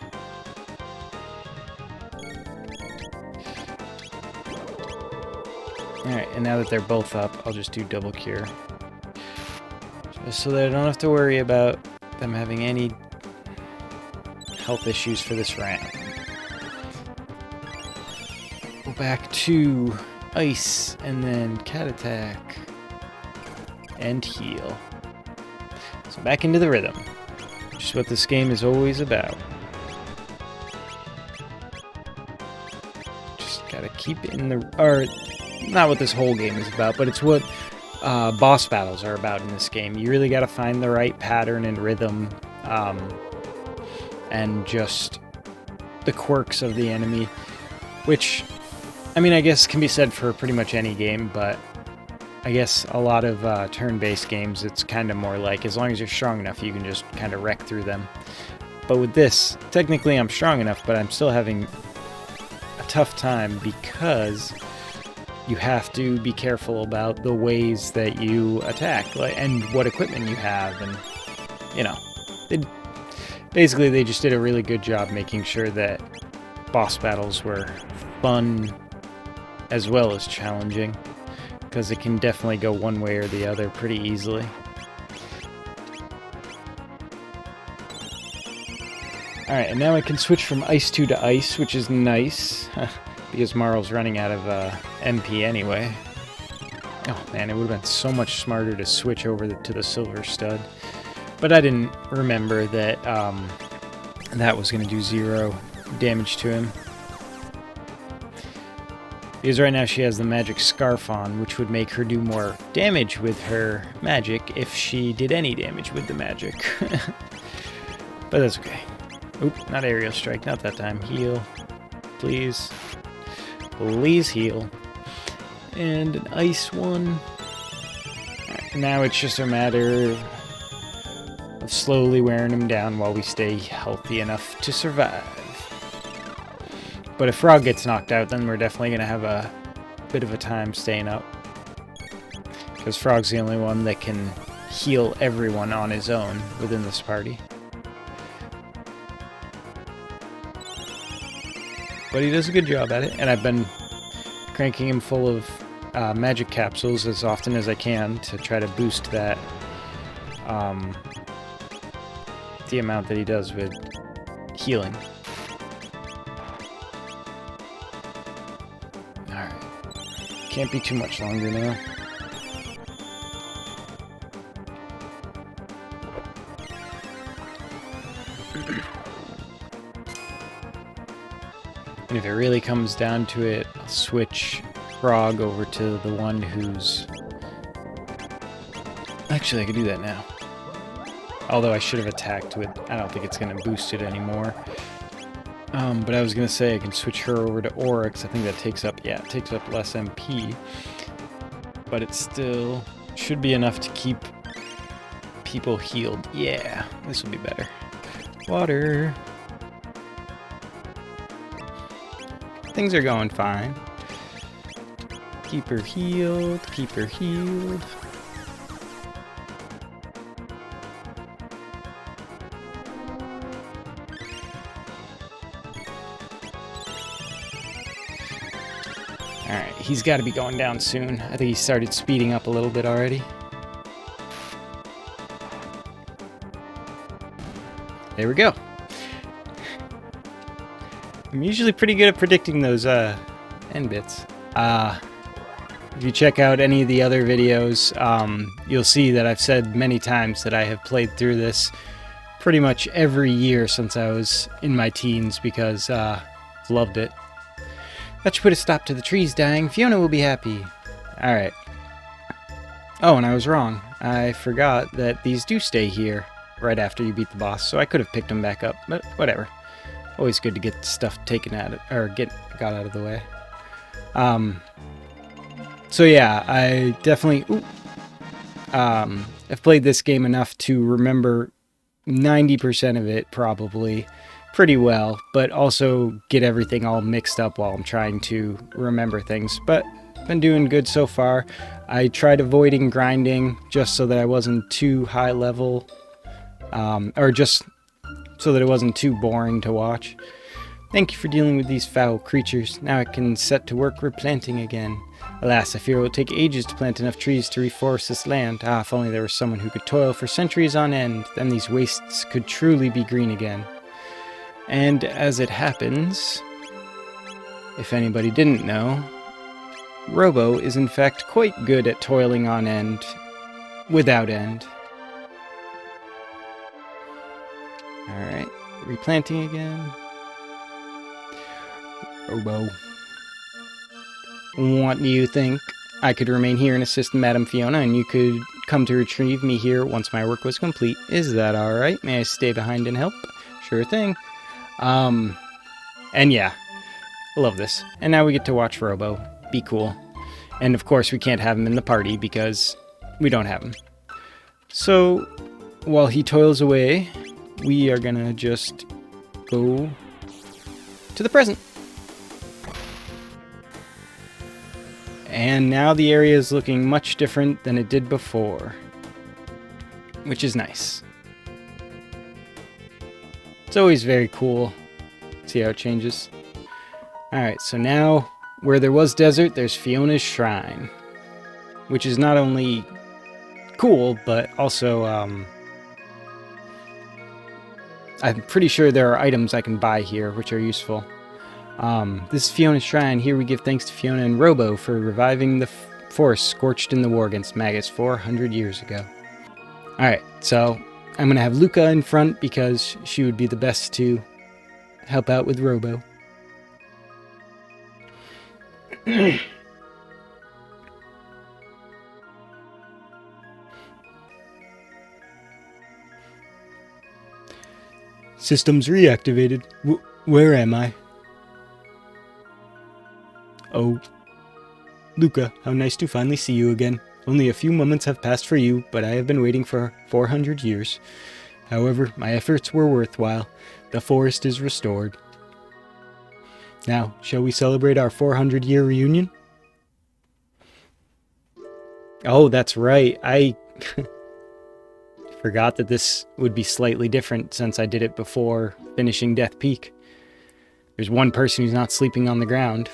Alright, and now that they're both up, I'll just do double cure. Just so that I don't have to worry about them having any health issues for this round. Go back to ice, and then cat attack, and heal. So back into the rhythm, which is what this game is always about. Just gotta keep it in the... Or, not what this whole game is about, but it's what boss battles are about in this game. You really gotta find the right pattern and rhythm, and just the quirks of the enemy, which, I mean, I guess can be said for pretty much any game, but I guess a lot of turn-based games, it's kind of more like, as long as you're strong enough, you can just kind of wreck through them. But with this, technically I'm strong enough, but I'm still having a tough time because you have to be careful about the ways that you attack, and what equipment you have, and, you know, basically they just did a really good job making sure that boss battles were fun as well as challenging, because it can definitely go one way or the other pretty easily. Alright, and now I can switch from Ice 2 to Ice, which is nice, because Marl's running out of MP anyway. Oh man, it would have been so much smarter to switch over to the silver stud. But I didn't remember that that was going to do 0 damage to him. Because right now she has the magic scarf on, which would make her do more damage with her magic if she did any damage with the magic. But that's okay. Oop, not aerial strike, not that time. Heal. Please. Please heal. And an ice one. Right, now it's just a matter of slowly wearing him down while we stay healthy enough to survive. But if Frog gets knocked out, then we're definitely going to have a bit of a time staying up. Because Frog's the only one that can heal everyone on his own within this party. But he does a good job at it, and I've been cranking him full of magic capsules as often as I can to try to boost that, the amount that he does with healing. Alright. Can't be too much longer now. And if it really comes down to it, I'll switch Frog over to the one who's... Actually, I could do that now. Although I should have attacked with... I don't think it's going to boost it anymore. But I was going to say I can switch her over to Oryx. I think that takes up... Yeah, it takes up less MP. But it still should be enough to keep people healed. Yeah, this will be better. Water. Things are going fine. Keep her healed, keep her healed. Alright, he's got to be going down soon. I think he started speeding up a little bit already. There we go. I'm usually pretty good at predicting those end bits. If you check out any of the other videos, you'll see that I've said many times that I have played through this pretty much every year since I was in my teens because I've loved it. That should put a stop to the trees dying. Fiona will be happy. Alright. Oh, and I was wrong. I forgot that these do stay here right after you beat the boss, so I could have picked them back up, but whatever. Always good to get stuff taken out of, or got out of the way. So yeah, I definitely have played this game enough to remember 90% of it probably pretty well, but also get everything all mixed up while I'm trying to remember things. But been doing good so far. I tried avoiding grinding just so that I wasn't too high level, or just so that it wasn't too boring to watch. Thank you for dealing with these foul creatures. Now I can set to work replanting again. Alas, I fear it will take ages to plant enough trees to reforest this land. Ah, if only there was someone who could toil for centuries on end, then these wastes could truly be green again. And as it happens, if anybody didn't know, Robo is in fact quite good at toiling on end, without end. Alright, replanting again. Robo. What do you think? I could remain here and assist Madame Fiona, and you could come to retrieve me here once my work was complete. Is that alright? May I stay behind and help? Sure thing. And yeah, love this. And now we get to watch Robo. Be cool. And of course we can't have him in the party because we don't have him. So, while he toils away, we are gonna just go to the present. And now the area is looking much different than it did before, which is nice. It's always very cool. See how it changes? Alright, so now where there was desert, there's Fiona's Shrine, which is not only cool, but also I'm pretty sure there are items I can buy here, which are useful. This is Fiona's Shrine. Here we give thanks to Fiona and Robo for reviving the forest scorched in the war against Magus 400 years ago. Alright, so I'm going to have Luca in front because she would be the best to help out with Robo. Systems reactivated. Where am I? Oh. Luca, how nice to finally see you again. Only a few moments have passed for you, but I have been waiting for 400 years. However, my efforts were worthwhile. The forest is restored. Now, shall we celebrate our 400-year reunion? Oh, that's right. I forgot that this would be slightly different since I did it before finishing Death Peak. There's one person who's not sleeping on the ground.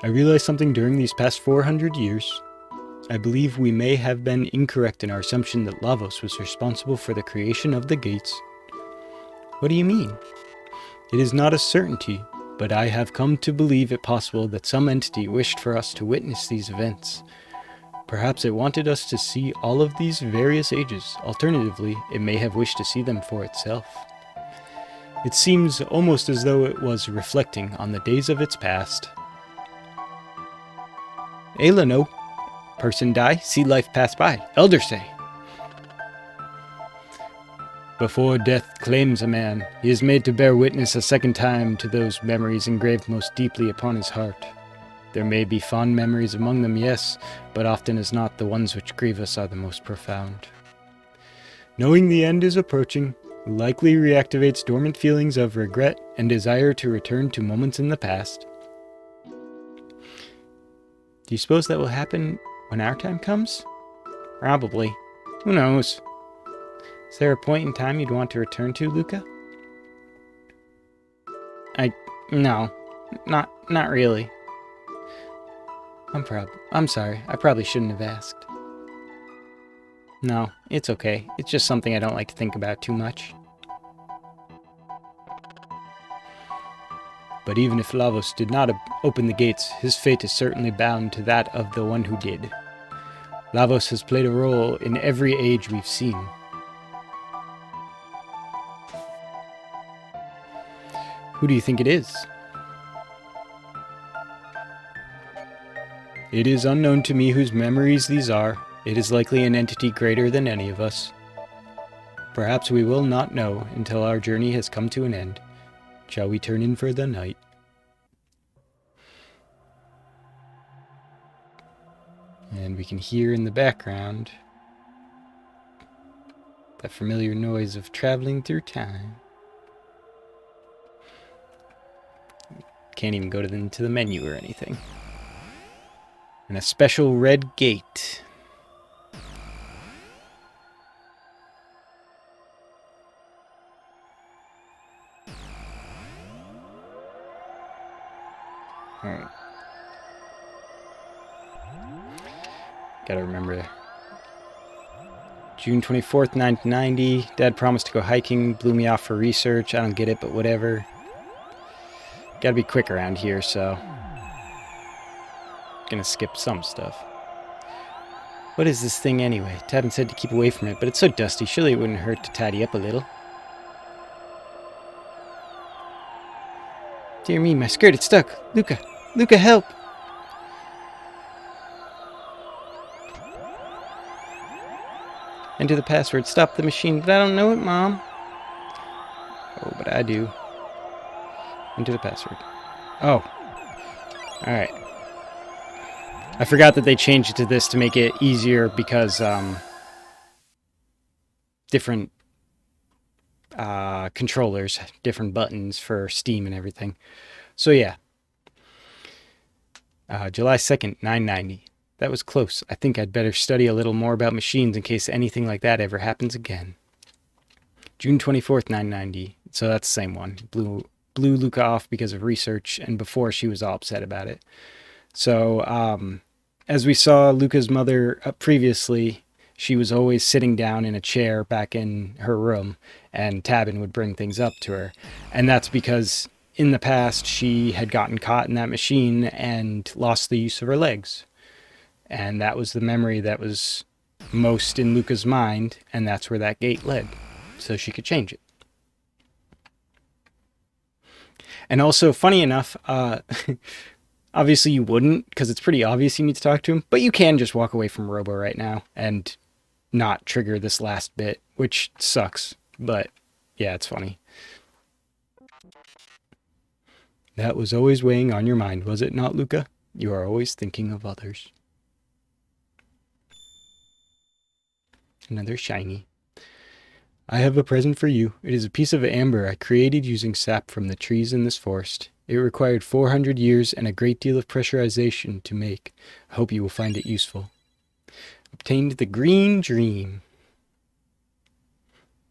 I realized something during these past 400 years. I believe we may have been incorrect in our assumption that Lavos was responsible for the creation of the gates. What do you mean? It is not a certainty, but I have come to believe it possible that some entity wished for us to witness these events. Perhaps it wanted us to see all of these various ages. Alternatively, it may have wished to see them for itself. It seems almost as though it was reflecting on the days of its past. Eleno. Person die, see life pass by. Elder say. Before death claims a man, he is made to bear witness a second time to those memories engraved most deeply upon his heart. There may be fond memories among them, yes, but often as not the ones which grieve us are the most profound. Knowing the end is approaching, likely reactivates dormant feelings of regret and desire to return to moments in the past. Do you suppose that will happen when our time comes? Probably. Who knows? Is there a point in time you'd want to return to, Luca? No. Not really. I'm sorry. I probably shouldn't have asked. No, it's okay. It's just something I don't like to think about too much. But even if Lavos did not open the gates, his fate is certainly bound to that of the one who did. Lavos has played a role in every age we've seen. Who do you think it is? It is unknown to me whose memories these are. It is likely an entity greater than any of us. Perhaps we will not know until our journey has come to an end. Shall we turn in for the night? And we can hear in the background that familiar noise of traveling through time. Can't even go into the menu or anything. And a special red gate. Alright. Gotta remember. June 24th, 1990. Dad promised to go hiking, blew me off for research. I don't get it, but whatever. Gotta be quick around here, so gonna skip some stuff. What is this thing anyway? Tabin said to keep away from it, but it's so dusty, surely it wouldn't hurt to tidy up a little. Dear me, my skirt, it's stuck. Luca, help! Enter the password, stop the machine, but I don't know it, Mom. Oh, but I do. Enter the password. Oh. Alright. I forgot that they changed it to this to make it easier because different controllers, different buttons for Steam and everything. So yeah. July 2nd, 990. That was close. I think I'd better study a little more about machines in case anything like that ever happens again. June 24th, 990. So that's the same one. Blew Luca off because of research, and before she was all upset about it. So, as we saw Luca's mother previously, she was always sitting down in a chair back in her room, and Tabin would bring things up to her. And that's because in the past, she had gotten caught in that machine and lost the use of her legs. And that was the memory that was most in Luca's mind, and that's where that gate led. So she could change it. And also, funny enough, obviously you wouldn't, because it's pretty obvious you need to talk to him, but you can just walk away from Robo right now and not trigger this last bit, which sucks, but yeah, it's funny. That was always weighing on your mind, was it not, Luca? You are always thinking of others. Another shiny. I have a present for you. It is a piece of amber I created using sap from the trees in this forest. It required 400 years and a great deal of pressurization to make. I hope you will find it useful. Obtained the green dream.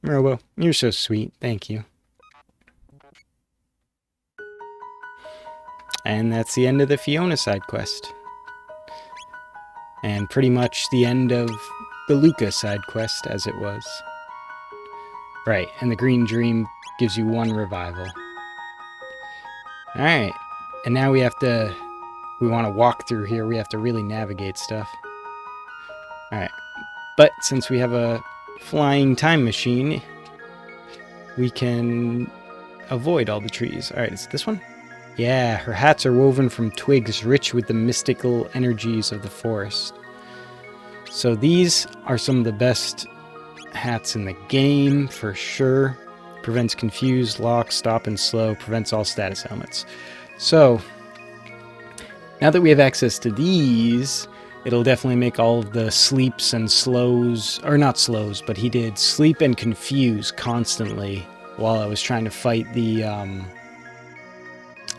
Robo, you're so sweet. Thank you. And that's the end of the Fiona side quest. And pretty much the end of the Luca side quest as it was. Right, and the green dream gives you 1 revival. Alright, and now we want to walk through here, we have to really navigate stuff. Alright, but since we have a flying time machine, we can avoid all the trees. Alright, is it this one? Yeah, her hats are woven from twigs rich with the mystical energies of the forest. So these are some of the best hats in the game, for sure. Prevents confused, lock, stop, and slow. Prevents all status ailments. So, now that we have access to these, it'll definitely make all of the sleeps and slows, or not slows, but he did sleep and confuse constantly while I was trying to fight the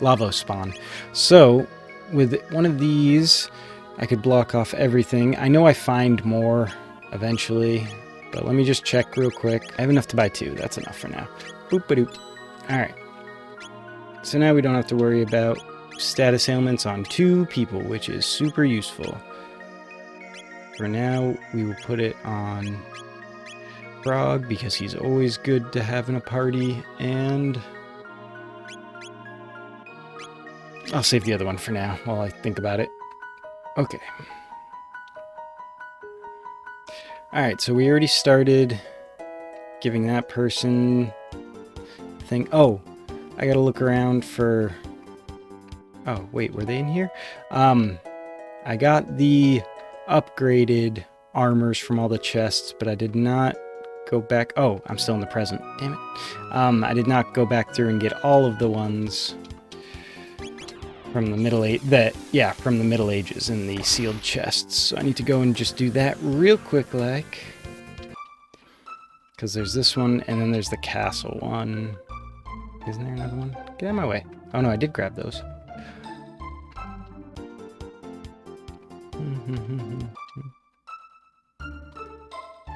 lava spawn. So, with one of these, I could block off everything. I know I find more eventually, but let me just check real quick. I have enough to buy 2. That's enough for now. Boop-a-doop. Alright. So now we don't have to worry about status ailments on 2 people, which is super useful. For now, we will put it on Frog, because he's always good to have in a party, and I'll save the other one for now while I think about it. Okay. Alright, so we already started giving that person thing. Oh, I gotta look around for... Oh, wait, were they in here? I got the upgraded armors from all the chests, but I did not go back... Oh, I'm still in the present. Damn it. I did not go back through and get all of the ones from the Middle from the Middle Ages in the sealed chests. So I need to go and just do that real quick, like. Because there's this one, and then there's the castle one. Isn't there another one? Get out of my way. Oh no, I did grab those.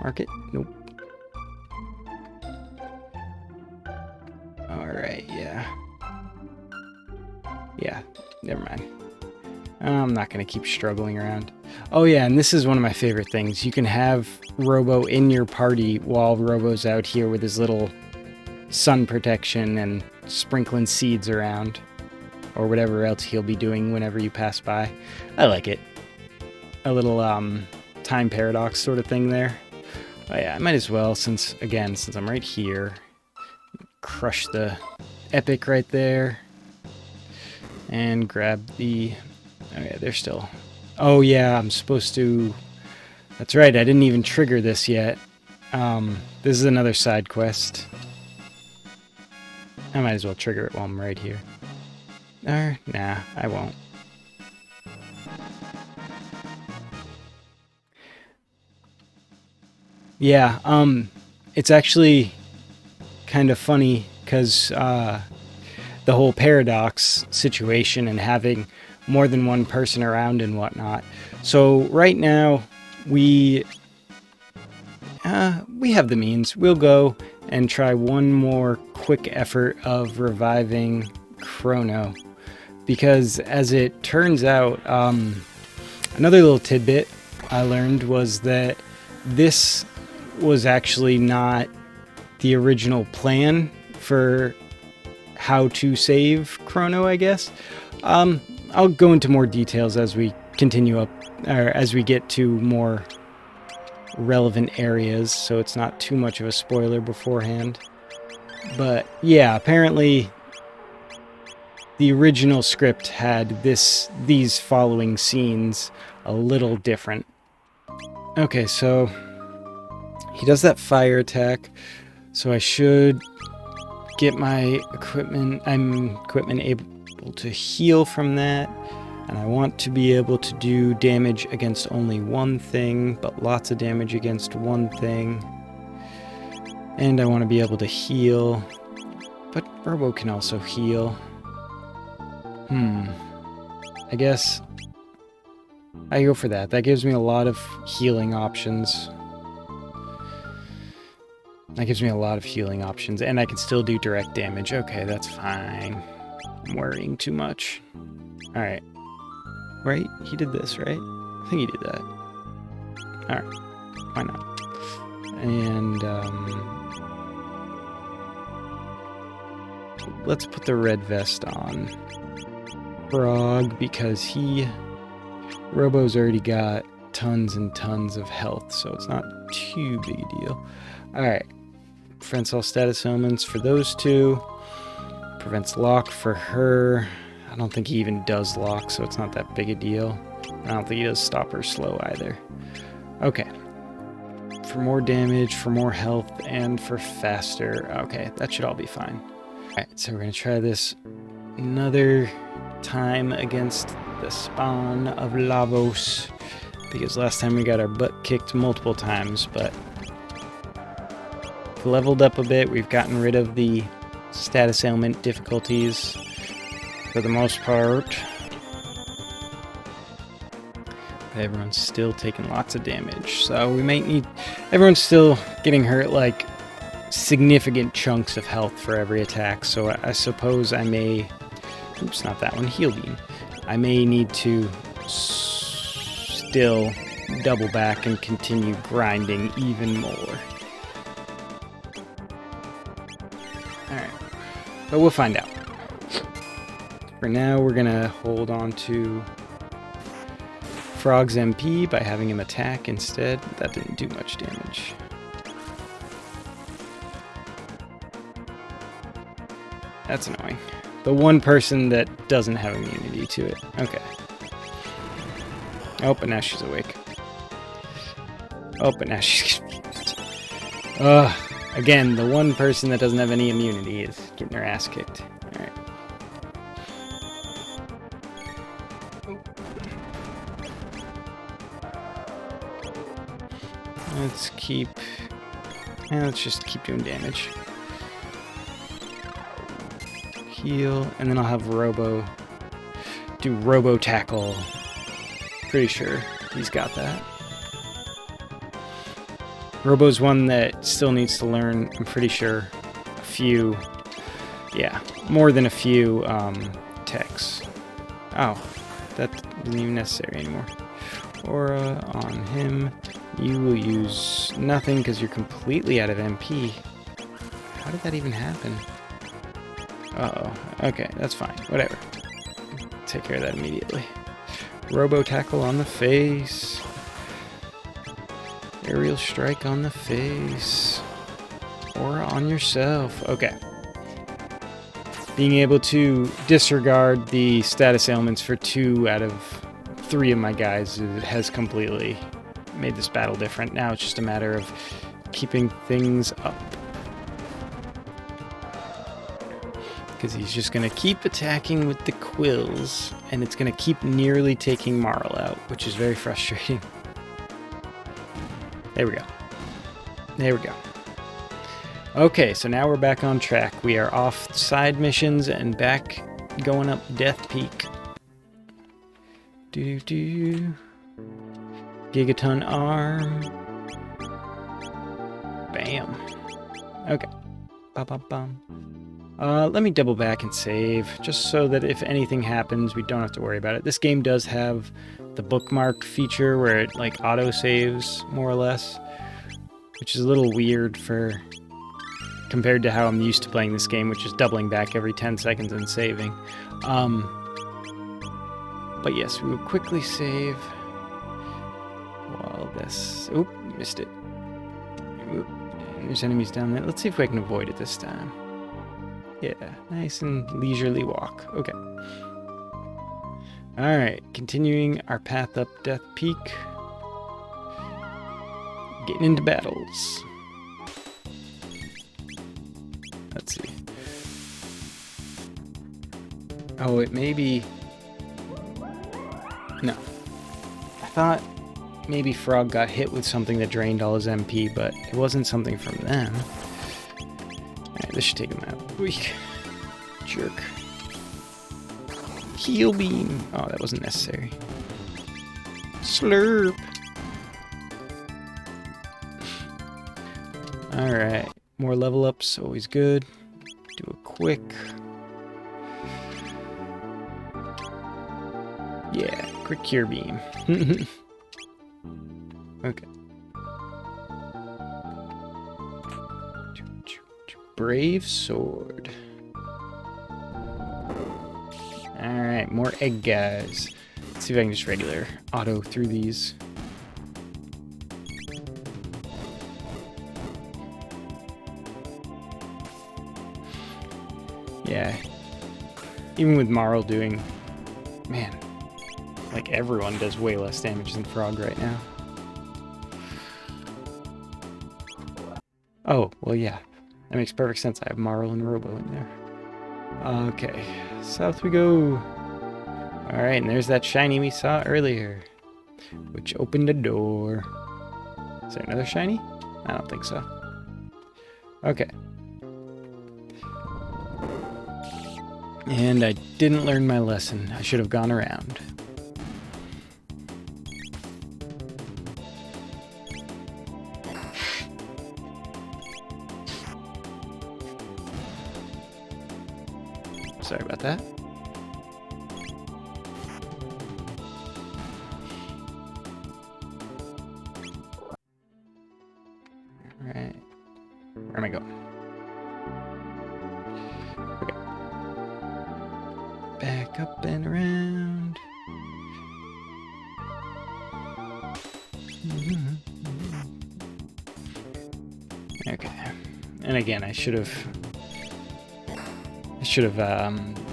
Mark it? Nope. Alright, yeah. Yeah, never mind. I'm not going to keep struggling around. Oh yeah, and this is one of my favorite things. You can have Robo in your party while Robo's out here with his little sun protection and sprinkling seeds around. Or whatever else he'll be doing whenever you pass by. I like it. A little time paradox sort of thing there. Oh yeah, I might as well, since I'm right here, crush the epic right there. And grab the... Oh yeah, they're still... Oh yeah, I'm supposed to... That's right, I didn't even trigger this yet. This is another side quest. I might as well trigger it while I'm right here. Nah, I won't. Yeah, it's actually kind of funny, because the whole paradox situation and having more than one person around and whatnot. So right now, we have the means. We'll go and try one more quick effort of reviving Chrono. Because as it turns out, another little tidbit I learned was that this was actually not the original plan for how to save Chrono, I guess. I'll go into more details as we continue up, or as we get to more relevant areas, so it's not too much of a spoiler beforehand. But yeah, apparently the original script had these following scenes a little different. Okay, so he does that fire attack, so I should get my equipment able to heal from that, and I want to be able to do damage against only one thing, but lots of damage against one thing. And I want to be able to heal, but Robo can also heal. I guess I go for that. That gives me a lot of healing options. And I can still do direct damage. Okay, that's fine. I'm worrying too much. Alright. Right? He did this, right? I think he did that. Alright. Why not? And, let's put the red vest on Frog, because Robo's already got tons and tons of health, so it's not too big a deal. Alright. Prevents all status ailments for those two. Prevents lock for her. I don't think he even does lock, so it's not that big a deal. I don't think he does stop her slow either. Okay. For more damage, for more health, and for faster. Okay, that should all be fine. Alright, so we're going to try this another time against the spawn of Lavos, because last time we got our butt kicked multiple times, but we've leveled up a bit. We've gotten rid of the status ailment difficulties for the most part. But everyone's still taking lots of damage, so we might need... Everyone's still getting hurt, like, significant chunks of health for every attack, so I suppose I may... Oops, not that one. Heal Beam. I may need to still double back and continue grinding even more. Alright. But we'll find out. For now, we're gonna hold on to Frog's MP by having him attack instead. That didn't do much damage. That's annoying. The one person that doesn't have immunity to it. Okay. Oh, but now she's awake. Oh, but now she's... Again, the one person that doesn't have any immunity is getting her ass kicked. Alright. Let's just keep doing damage. Heal, and then I'll have Robo do Robo Tackle. Pretty sure he's got that. Robo's one that still needs to learn, I'm pretty sure, a few, yeah, more than a few techs. Oh, that isn't even necessary anymore. Aura on him. You will use nothing because you're completely out of MP. How did that even happen? Uh-oh. Okay, that's fine. Whatever. Take care of that immediately. Robo Tackle on the face. Aerial Strike on the face. Aura on yourself. Okay. Being able to disregard the status ailments for 2 out of 3 of my guys has completely made this battle different. Now it's just a matter of keeping things up. Because he's just going to keep attacking with the quills, and it's going to keep nearly taking Marl out, which is very frustrating. There we go. There we go. Okay, so now we're back on track. We are off side missions and back going up Death Peak. Gigaton arm. Bam. Okay. Ba-ba-bum. Let me double back and save, just so that if anything happens, we don't have to worry about it. This game does have the bookmark feature where it, like, auto-saves, more or less, which is a little weird for compared to how I'm used to playing this game, which is doubling back every 10 seconds and saving. But yes, we will quickly save while this... Oop, missed it. Oop, there's enemies down there. Let's see if I can avoid it this time. Yeah, nice and leisurely walk. Okay. Alright, continuing our path up Death Peak. Getting into battles. Let's see. Oh, it may be... No. I thought maybe Frog got hit with something that drained all his MP, but it wasn't something from them. Alright, this should take him out. Weak. Jerk. Heal beam. Oh, that wasn't necessary. Slurp. Alright. More level ups, always good. Do a quick. Yeah, quick cure beam. Okay. Brave sword. Alright, more egg guys. Let's see if I can just regular auto through these. Yeah. Even with Marl doing... Man. Like, everyone does way less damage than Frog right now. Oh, well, yeah. That makes perfect sense. I have Marl and Robo in there. Okay. South we go. Alright, and there's that shiny we saw earlier, which opened a door. Is there another shiny? I don't think so. Okay. And I didn't learn my lesson. I should have gone around. Sorry about that. Alright. Where am I going? Okay. Back up and around. Okay. And again, I should have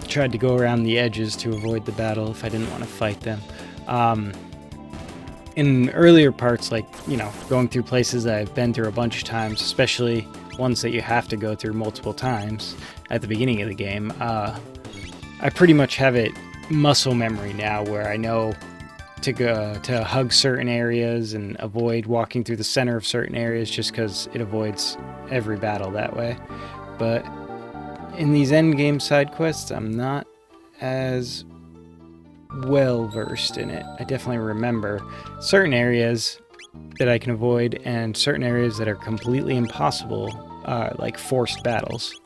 tried to go around the edges to avoid the battle if I didn't want to fight them. In earlier parts, like, you know, going through places that I've been through a bunch of times, especially ones that you have to go through multiple times at the beginning of the game, I pretty much have it muscle memory now, where I know to go to hug certain areas and avoid walking through the center of certain areas, just because it avoids every battle that way. But in these endgame side quests, I'm not as well versed in it. I definitely remember certain areas that I can avoid and certain areas that are completely impossible, like forced battles.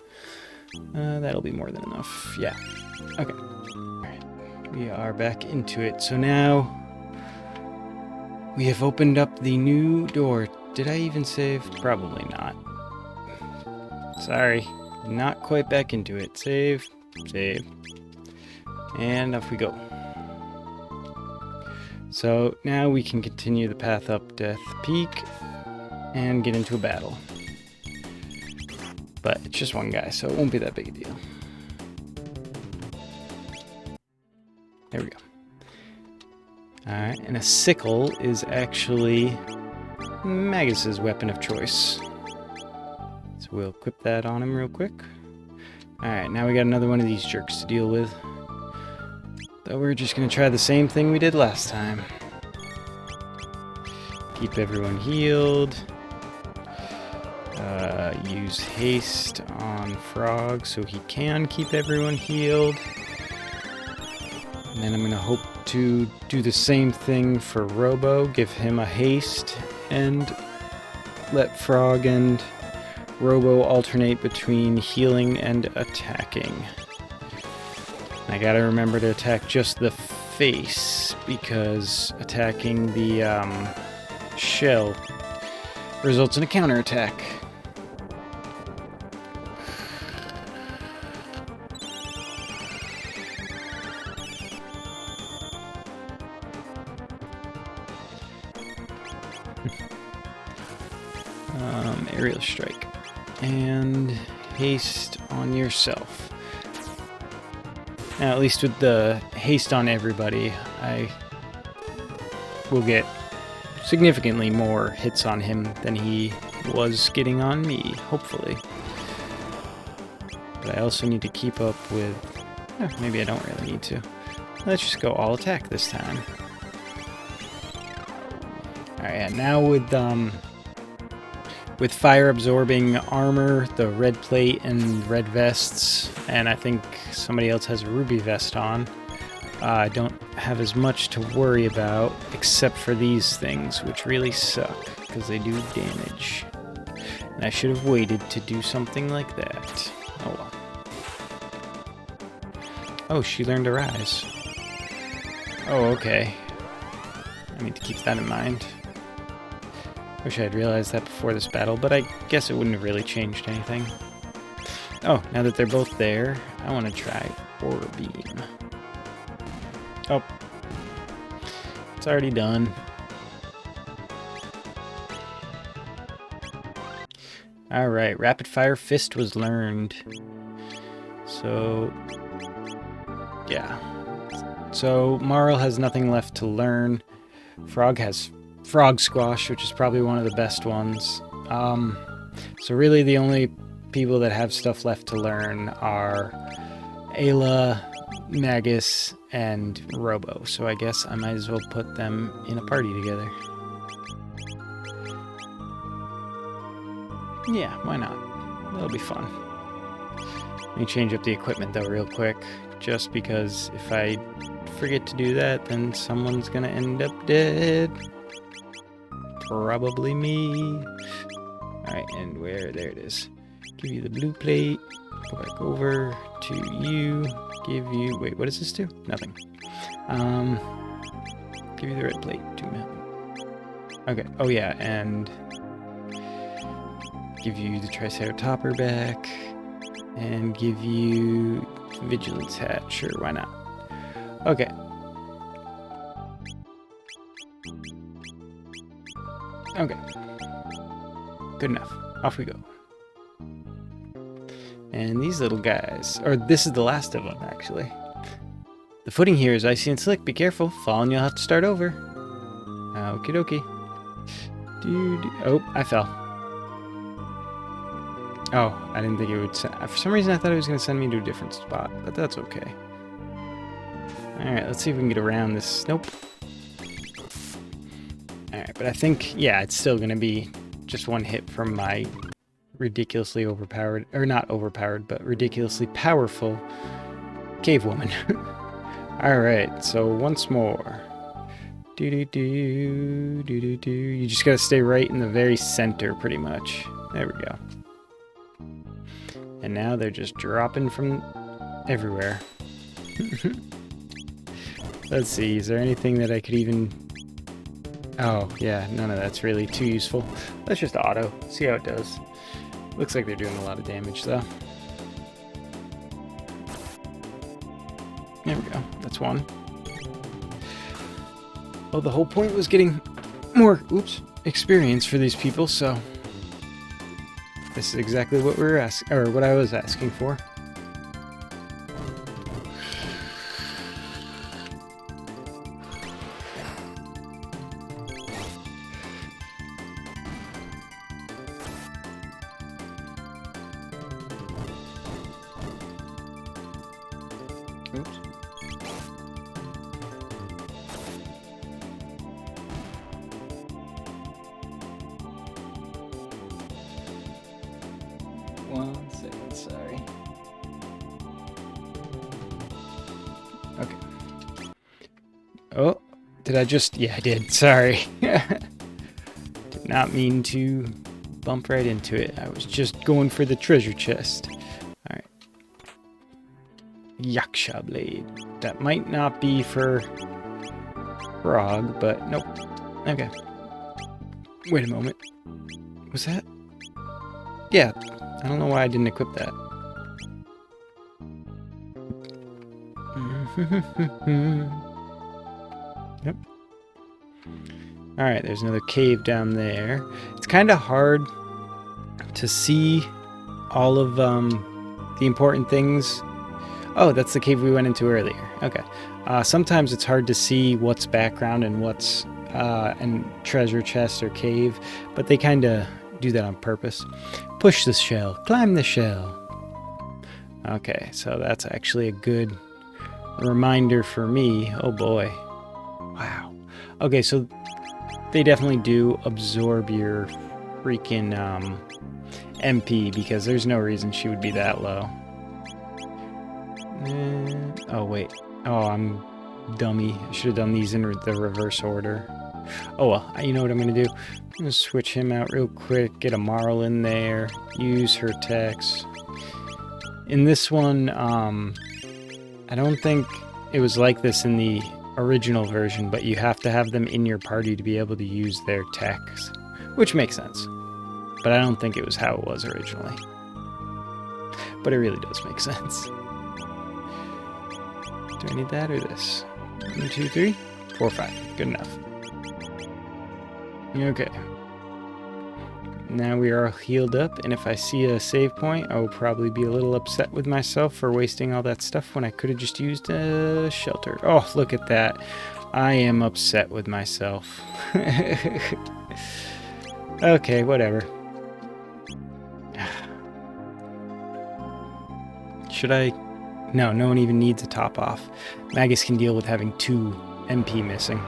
That'll be more than enough. Yeah. Okay. Alright. We are back into it. So now we have opened up the new door. Did I even save? Probably not. Sorry. Not quite back into it. Save. Save. And off we go. So now we can continue the path up Death Peak and get into a battle. But it's just one guy, so it won't be that big a deal. There we go. Alright, and a sickle is actually Magus's weapon of choice. So we'll equip that on him real quick. Alright, now we got another one of these jerks to deal with. So we're just going to try the same thing we did last time. Keep everyone healed. Use haste on Frog so he can keep everyone healed. And then I'm going to hope to do the same thing for Robo. Give him a haste and let Frog and Robo alternate between healing and attacking. I gotta remember to attack just the face, because attacking the shell results in a counterattack. Aerial strike. And haste on yourself. Now, at least with the haste on everybody, I will get significantly more hits on him than he was getting on me, hopefully. But I also need to keep up with... maybe I don't really need to. Let's just go all attack this time. Alright, yeah, now with fire-absorbing armor, the red plate and red vests, and I think somebody else has a ruby vest on, I don't have as much to worry about, except for these things, which really suck, because they do damage. And I should have waited to do something like that. Oh well. Oh, she learned to rise. Oh, okay. I need to keep that in mind. Wish I had realized that before this battle, but I guess it wouldn't have really changed anything. Oh, now that they're both there, I want to try Aura Beam. Oh. It's already done. Alright, Rapid Fire Fist was learned. So... yeah. So, Marl has nothing left to learn. Frog has Frog Squash, which is probably one of the best ones. So really the only people that have stuff left to learn are Ayla, Magus, and Robo. So I guess I might as well put them in a party together. Yeah, why not? That'll be fun. Let me change up the equipment though real quick, just because if I forget to do that, then someone's gonna end up dead. Probably me. Alright, and where? There it is. Give you the blue plate. Go back over to you. Give you... wait, what does this do? Nothing. Give you the red plate. 2 minutes. Okay. Oh, yeah, and... give you the Triceratopper back. And give you... Vigilance Hat. Sure, why not? Okay. Okay. Good enough. Off we go. And these little guys, or this is the last of them, actually. The footing here is icy and slick. Be careful. Fall and you'll have to start over. Okie dokie. Oh, I fell. Oh, I didn't think it would send... for some reason I thought it was going to send me to a different spot, but that's okay. Alright, let's see if we can get around this. Nope. Alright, but I think, yeah, it's still going to be just one hit from my ridiculously overpowered, or not overpowered, but ridiculously powerful cave woman. Alright, so once more. Do-do-do, do-do-do. You just got to stay right in the very center, pretty much. There we go. And now they're just dropping from everywhere. Let's see, is there anything that I could even... oh, yeah, none of that's really too useful. Let's just auto, see how it does. Looks like they're doing a lot of damage, though. There we go, that's one. Well, the whole point was getting more, experience for these people, so... this is exactly what we were asking, or what I was asking for. Oops. One second, sorry. Okay. Oh, did I just... yeah, I did. Sorry. Did not mean to bump right into it. I was just going for the treasure chest. Alright. Yaksha Blade. That might not be for Frog, but nope. Okay. Wait a moment. Was that... yeah. I don't know why I didn't equip that. Yep. Alright, there's another cave down there. It's kind of hard to see all of the important things. Oh, that's the cave we went into earlier. Okay. Sometimes it's hard to see what's background and what's and treasure chest or cave, but they kind of do that on purpose. Push the shell, climb the shell. Okay, so that's actually a good reminder for me. Oh boy. Wow. Okay, so they definitely do absorb your freaking MP, because there's no reason she would be that low. Oh wait. Oh, I'm dummy. I should have done these in the reverse order. Oh well, you know what I'm gonna do? I'm gonna switch him out real quick, get a Marl in there, use her text. In this one, I don't think it was like this in the original version, but you have to have them in your party to be able to use their techs, which makes sense. But I don't think it was how it was originally. But it really does make sense. Do I need that or this? 1, 2, 3, 4, 5. Good enough. Okay. Now we are all healed up, and if I see a save point, I will probably be a little upset with myself for wasting all that stuff when I could have just used a shelter. Oh, look at that. I am upset with myself. Okay, whatever. Should I? No, no one even needs a top off. Magus can deal with having 2 MP missing.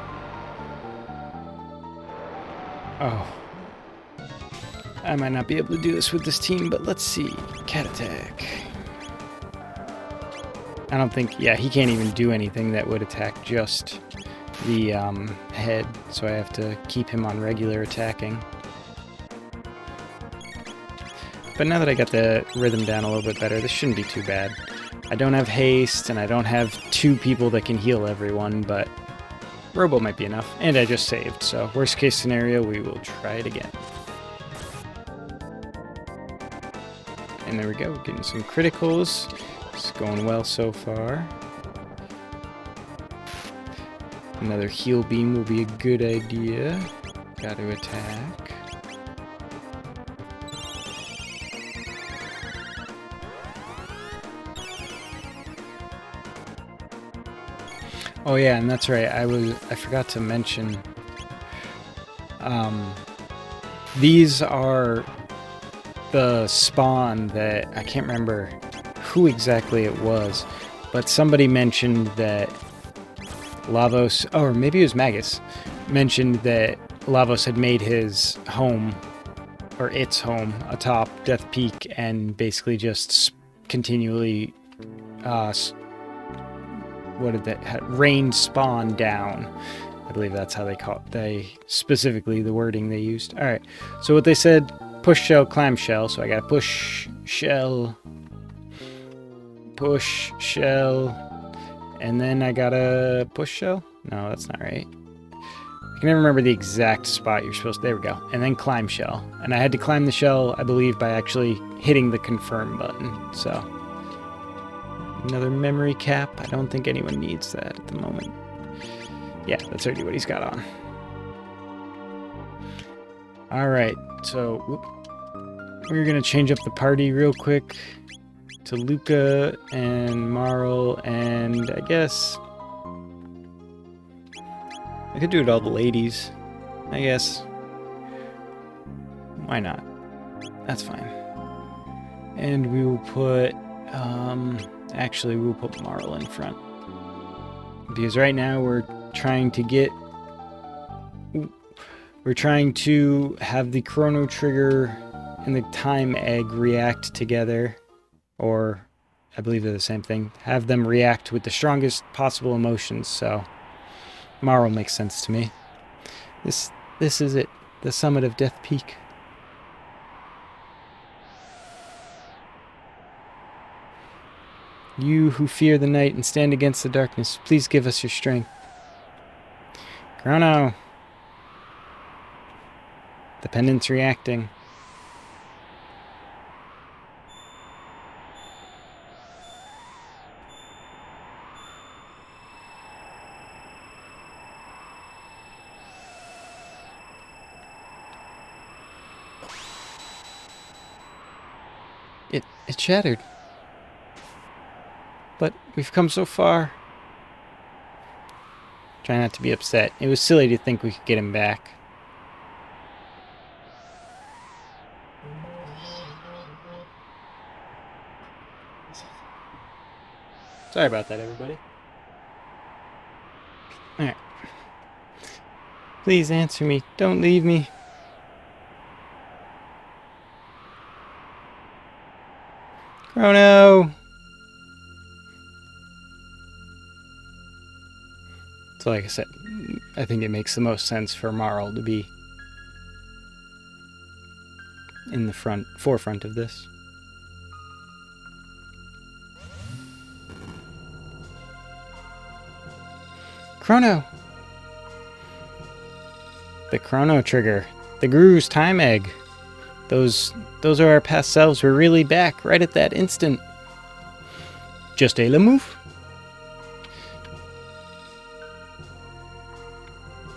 Oh. I might not be able to do this with this team, but let's see. Cat attack. I don't think... Yeah, he can't even do anything that would attack just the head, so I have to keep him on regular attacking. But now that I got the rhythm down a little bit better, this shouldn't be too bad. I don't have haste, and I don't have 2 people that can heal everyone, but Robo might be enough. And I just saved, so worst case scenario, we will try it again. And there we go, getting some criticals. It's going well so far. Another heal beam will be a good idea. Got to attack. Oh yeah, and that's right. I forgot to mention. These are the spawn that I can't remember who exactly it was, but somebody mentioned that Lavos, or maybe it was Magus, mentioned that Lavos had made his home, or its home, atop Death Peak, and basically just continually rain spawn down. I believe that's how they specifically the wording they used. All right, so what they said: push shell, climb shell. So I got to push shell, and then I gotta push shell. No, that's not right. I can never remember the exact spot you're supposed to. There we go. And then climb shell. And I had to climb the shell, I believe, by actually hitting the confirm button. So another memory cap. I don't think anyone needs that at the moment. Yeah, that's already what he's got on. Alright, so we're going to change up the party real quick to Luca and Marl, and I guess I could do it all the ladies, I guess. Why not? That's fine. And we will put, actually we'll put Marl in front. Because right now we're trying to have the Chrono Trigger and the Time Egg react together, or I believe they're the same thing. Have them react with the strongest possible emotions, so Marl makes sense to me. This is it, the summit of Death Peak. You who fear the night and stand against the darkness, please give us your strength. Chrono! The pendant's reacting. It shattered. But we've come so far. Try not to be upset. It was silly to think we could get him back. Sorry about that, everybody. Alright. Please answer me. Don't leave me. Chrono! So like I said, I think it makes the most sense for Marl to be in the forefront of this. Chrono! The Chrono Trigger. The Guru's time egg. Those are our past selves. We're really back right at that instant. Just a la move.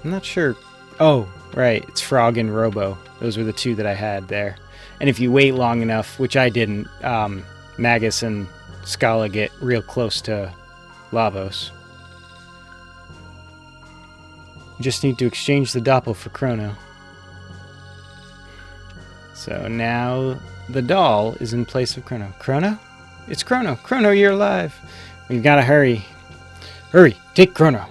I'm not sure. Oh, right. It's Frog and Robo. Those were the two that I had there. And if you wait long enough, which I didn't, Magus and Scala get real close to Lavos. You just need to exchange the Doppel for Chrono. So now the doll is in place of Chrono. Chrono? It's Chrono. Chrono, you're alive. We've got to hurry. Hurry, take Chrono.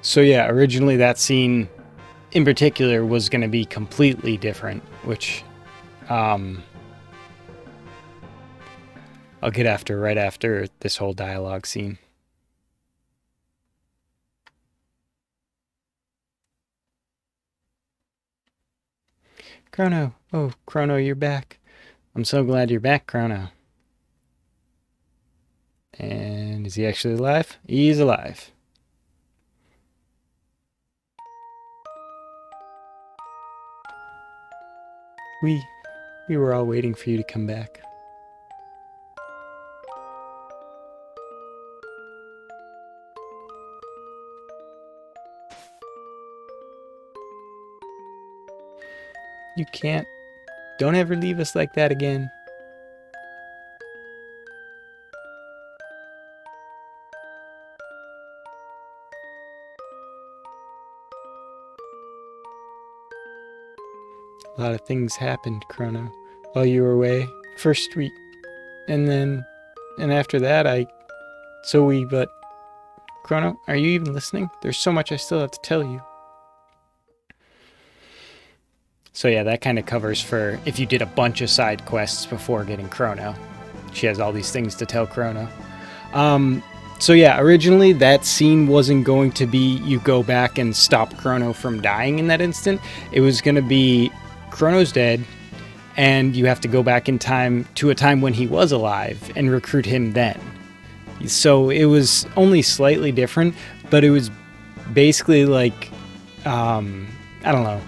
So yeah, originally that scene in particular was going to be completely different, which I'll get after right after this whole dialogue scene. Chrono. Oh, Chrono, you're back. I'm so glad you're back, Chrono. And is he actually alive? He's alive. We were all waiting for you to come back. You can't. Don't ever leave us like that again. A lot of things happened, Chrono, while you were away. First and after that, but Chrono, are you even listening? There's so much I still have to tell you. So yeah, that kind of covers for if you did a bunch of side quests before getting Chrono. She has all these things to tell Chrono. So yeah, originally that scene wasn't going to be you go back and stop Chrono from dying in that instant. It was going to be Chrono's dead, and you have to go back in time to a time when he was alive and recruit him then. So it was only slightly different, but it was basically like, I don't know.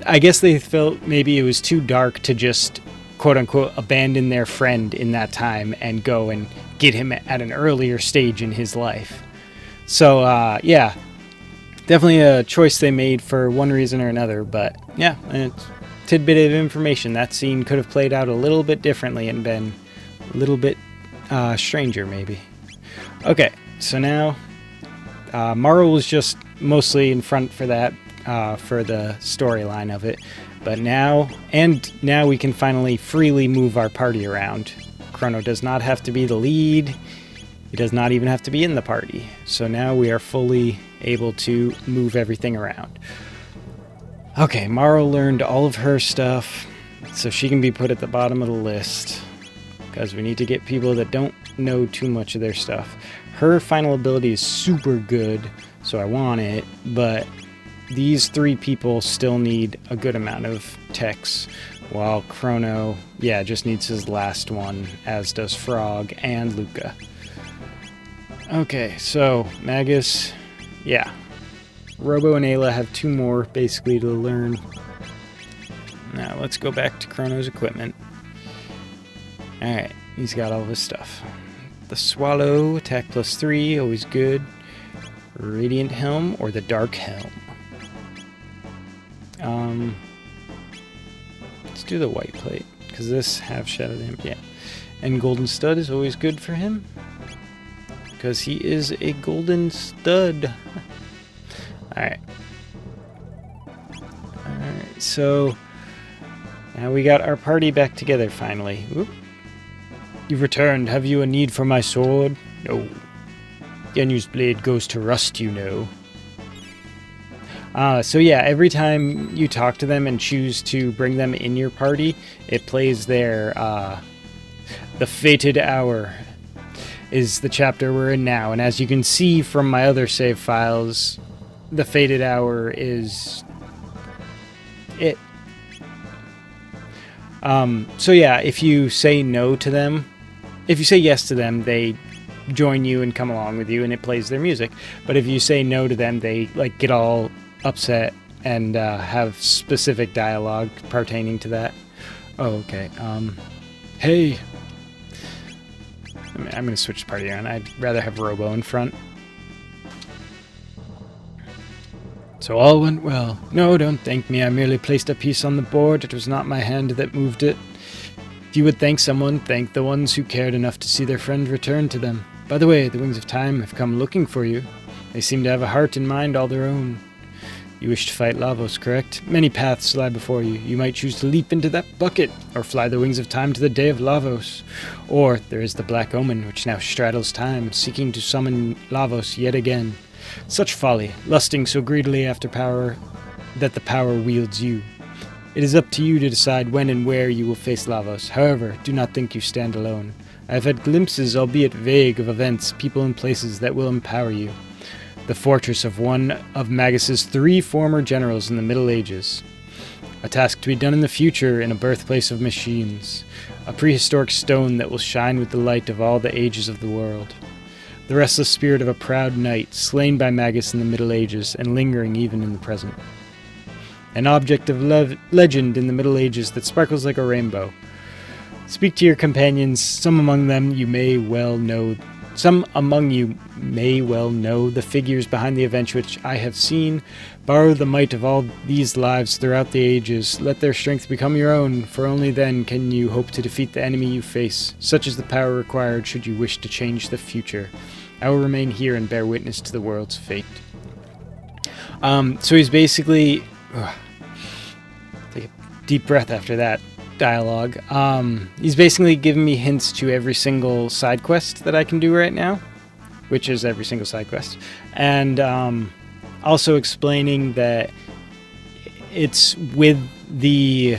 I guess they felt maybe it was too dark to just quote-unquote abandon their friend in that time and go and get him at an earlier stage in his life. So, yeah, definitely a choice they made for one reason or another, but yeah, it's a tidbit of information. That scene could have played out a little bit differently and been a little bit stranger, maybe. Okay, so now Marl was just mostly in front for that, for the storyline of it, but now we can finally freely move our party around. Chrono does not have to be the lead. He does not even have to be in the party. So now we are fully able to move everything around. Okay, Marl learned all of her stuff, so she can be put at the bottom of the list, because we need to get people that don't know too much of their stuff. Her final ability is super good, so I want it, but these three people still need a good amount of techs, while Chrono, yeah, just needs his last one, as does Frog and Luca. Okay, so Magus, yeah. Robo and Ayla have two more, basically, to learn. Now, let's go back to Chrono's equipment. Alright, he's got all his stuff. The Swallow, attack +3, always good. Radiant Helm or the Dark Helm? Let's do the white plate, because this have shadow damage. Yeah. And Golden Stud is always good for him, because he is a Golden Stud. Alright. Alright, so now we got our party back together finally. Whoop. You've returned. Have you a need for my sword? No. The unused blade goes to rust, you know. So yeah, every time you talk to them and choose to bring them in your party, it plays their, The Fated Hour is the chapter we're in now. And as you can see from my other save files, The Fated Hour is it. So yeah, if you say no to them, if you say yes to them, they join you and come along with you, and it plays their music. But if you say no to them, they like get all upset and have specific dialogue pertaining to that. Oh, okay. Hey. I'm going to switch the party around. I'd rather have Robo in front. So all went well. No, don't thank me. I merely placed a piece on the board. It was not my hand that moved it. If you would thank someone, thank the ones who cared enough to see their friend return to them. By the way, the Wings of Time have come looking for you. They seem to have a heart and mind all their own. You wish to fight Lavos, correct? Many paths lie before you. You might choose to leap into that bucket, or fly the Wings of Time to the day of Lavos. Or there is the Black Omen, which now straddles time, seeking to summon Lavos yet again. Such folly, lusting so greedily after power that the power wields you. It is up to you to decide when and where you will face Lavos. However, do not think you stand alone. I have had glimpses, albeit vague, of events, people, and places that will empower you. The fortress of one of Magus's 3 former generals in the Middle Ages. A task to be done in the future in a birthplace of machines. A prehistoric stone that will shine with the light of all the ages of the world. The restless spirit of a proud knight, slain by Magus in the Middle Ages and lingering even in the present. An object of legend in the Middle Ages that sparkles like a rainbow. Speak to your companions, some among you may well know the figures behind the events which I have seen. Borrow the might of all these lives throughout the ages. Let their strength become your own, for only then can you hope to defeat the enemy you face. Such is the power required should you wish to change the future. I will remain here and bear witness to the world's fate. So he's basically... take a deep breath after that dialogue. He's basically giving me hints to every single side quest that I can do right now, which is every single side quest, and also explaining that it's with the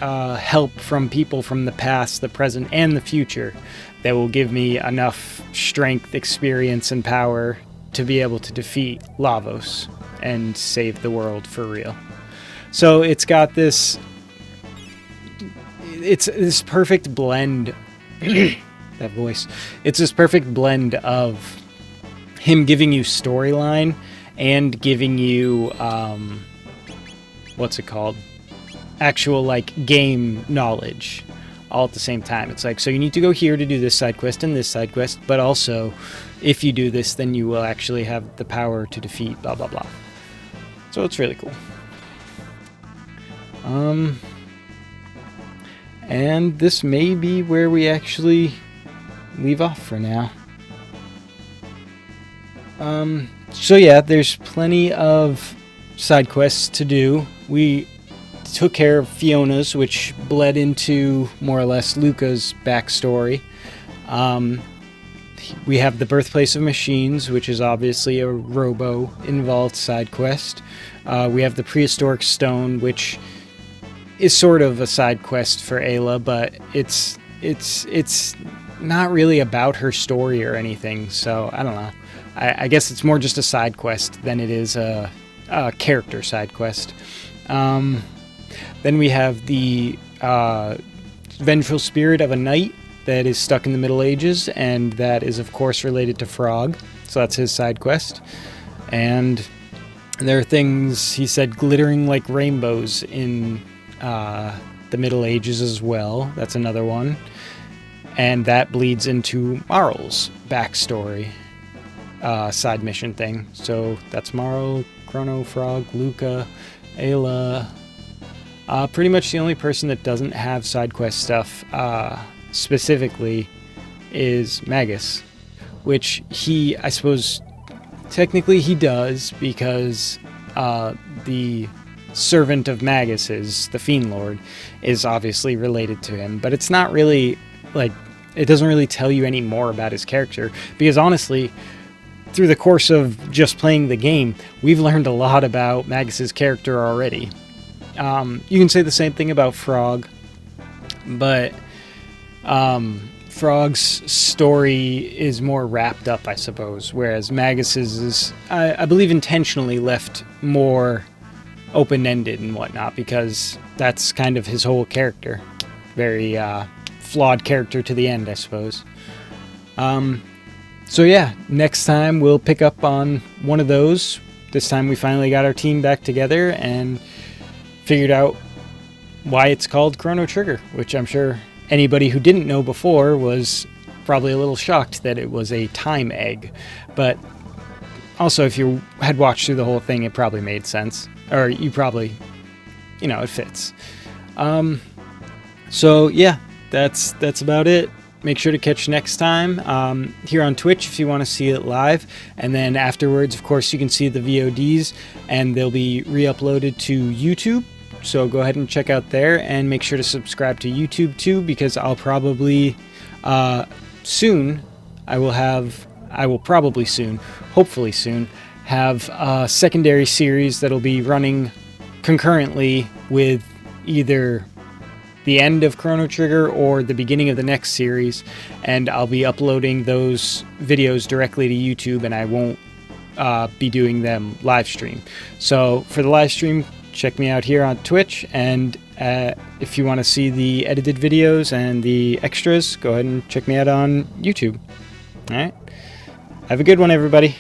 help from people from the past, the present, and the future that will give me enough strength, experience, and power to be able to defeat Lavos and save the world for real. So it's got this... It's this perfect blend. That voice. It's this perfect blend of him giving you storyline and giving you what's it called? Actual like game knowledge all at the same time. It's like, so you need to go here to do this side quest and this side quest, but also if you do this, then you will actually have the power to defeat blah blah blah. So it's really cool. And this may be where we actually leave off for now. So yeah, there's plenty of side quests to do. We took care of Fiona's, which bled into more or less Luca's backstory. We have the Birthplace of Machines, which is obviously a robo-involved side quest. We have the Prehistoric Stone, which is sort of a side quest for Ayla, but it's not really about her story or anything, so I don't know. I guess it's more just a side quest than it is a character side quest. Then we have the vengeful spirit of a knight that is stuck in the Middle Ages, and that is of course related to Frog, so that's his side quest. And there are things, he said, glittering like rainbows in the Middle Ages as well. That's another one. And that bleeds into Marl's backstory. side mission thing. So that's Maro, Chrono, Frog, Luca, Ayla. Pretty much the only person that doesn't have side quest stuff specifically is Magus, which I suppose technically he does, because the servant of Magus, the Fiend Lord, is obviously related to him, but it's not really, like, it doesn't really tell you any more about his character, because honestly, through the course of just playing the game, we've learned a lot about Magus's character already. You can say the same thing about Frog, but Frog's story is more wrapped up, I suppose, whereas Magus's is, I believe, intentionally left more open-ended and whatnot, because that's kind of his whole character. Very flawed character to the end, I suppose. So yeah, next time we'll pick up on one of those. This time we finally got our team back together and figured out why it's called Chrono Trigger, which I'm sure anybody who didn't know before was probably a little shocked that it was a time egg. But also, if you had watched through the whole thing, it probably made sense. Or you probably, it fits. So yeah, that's about it. Make sure to catch next time here on Twitch if you want to see it live. And then afterwards, of course, you can see the VODs, and they'll be re-uploaded to YouTube. So go ahead and check out there, and make sure to subscribe to YouTube too, because I'll probably soon, hopefully soon, have a secondary series that'll be running concurrently with either the end of Chrono Trigger or the beginning of the next series, and I'll be uploading those videos directly to YouTube, and I won't be doing them live stream. So for the live stream, check me out here on Twitch, and if you want to see the edited videos and the extras, go ahead and check me out on YouTube. Alright, have a good one, everybody.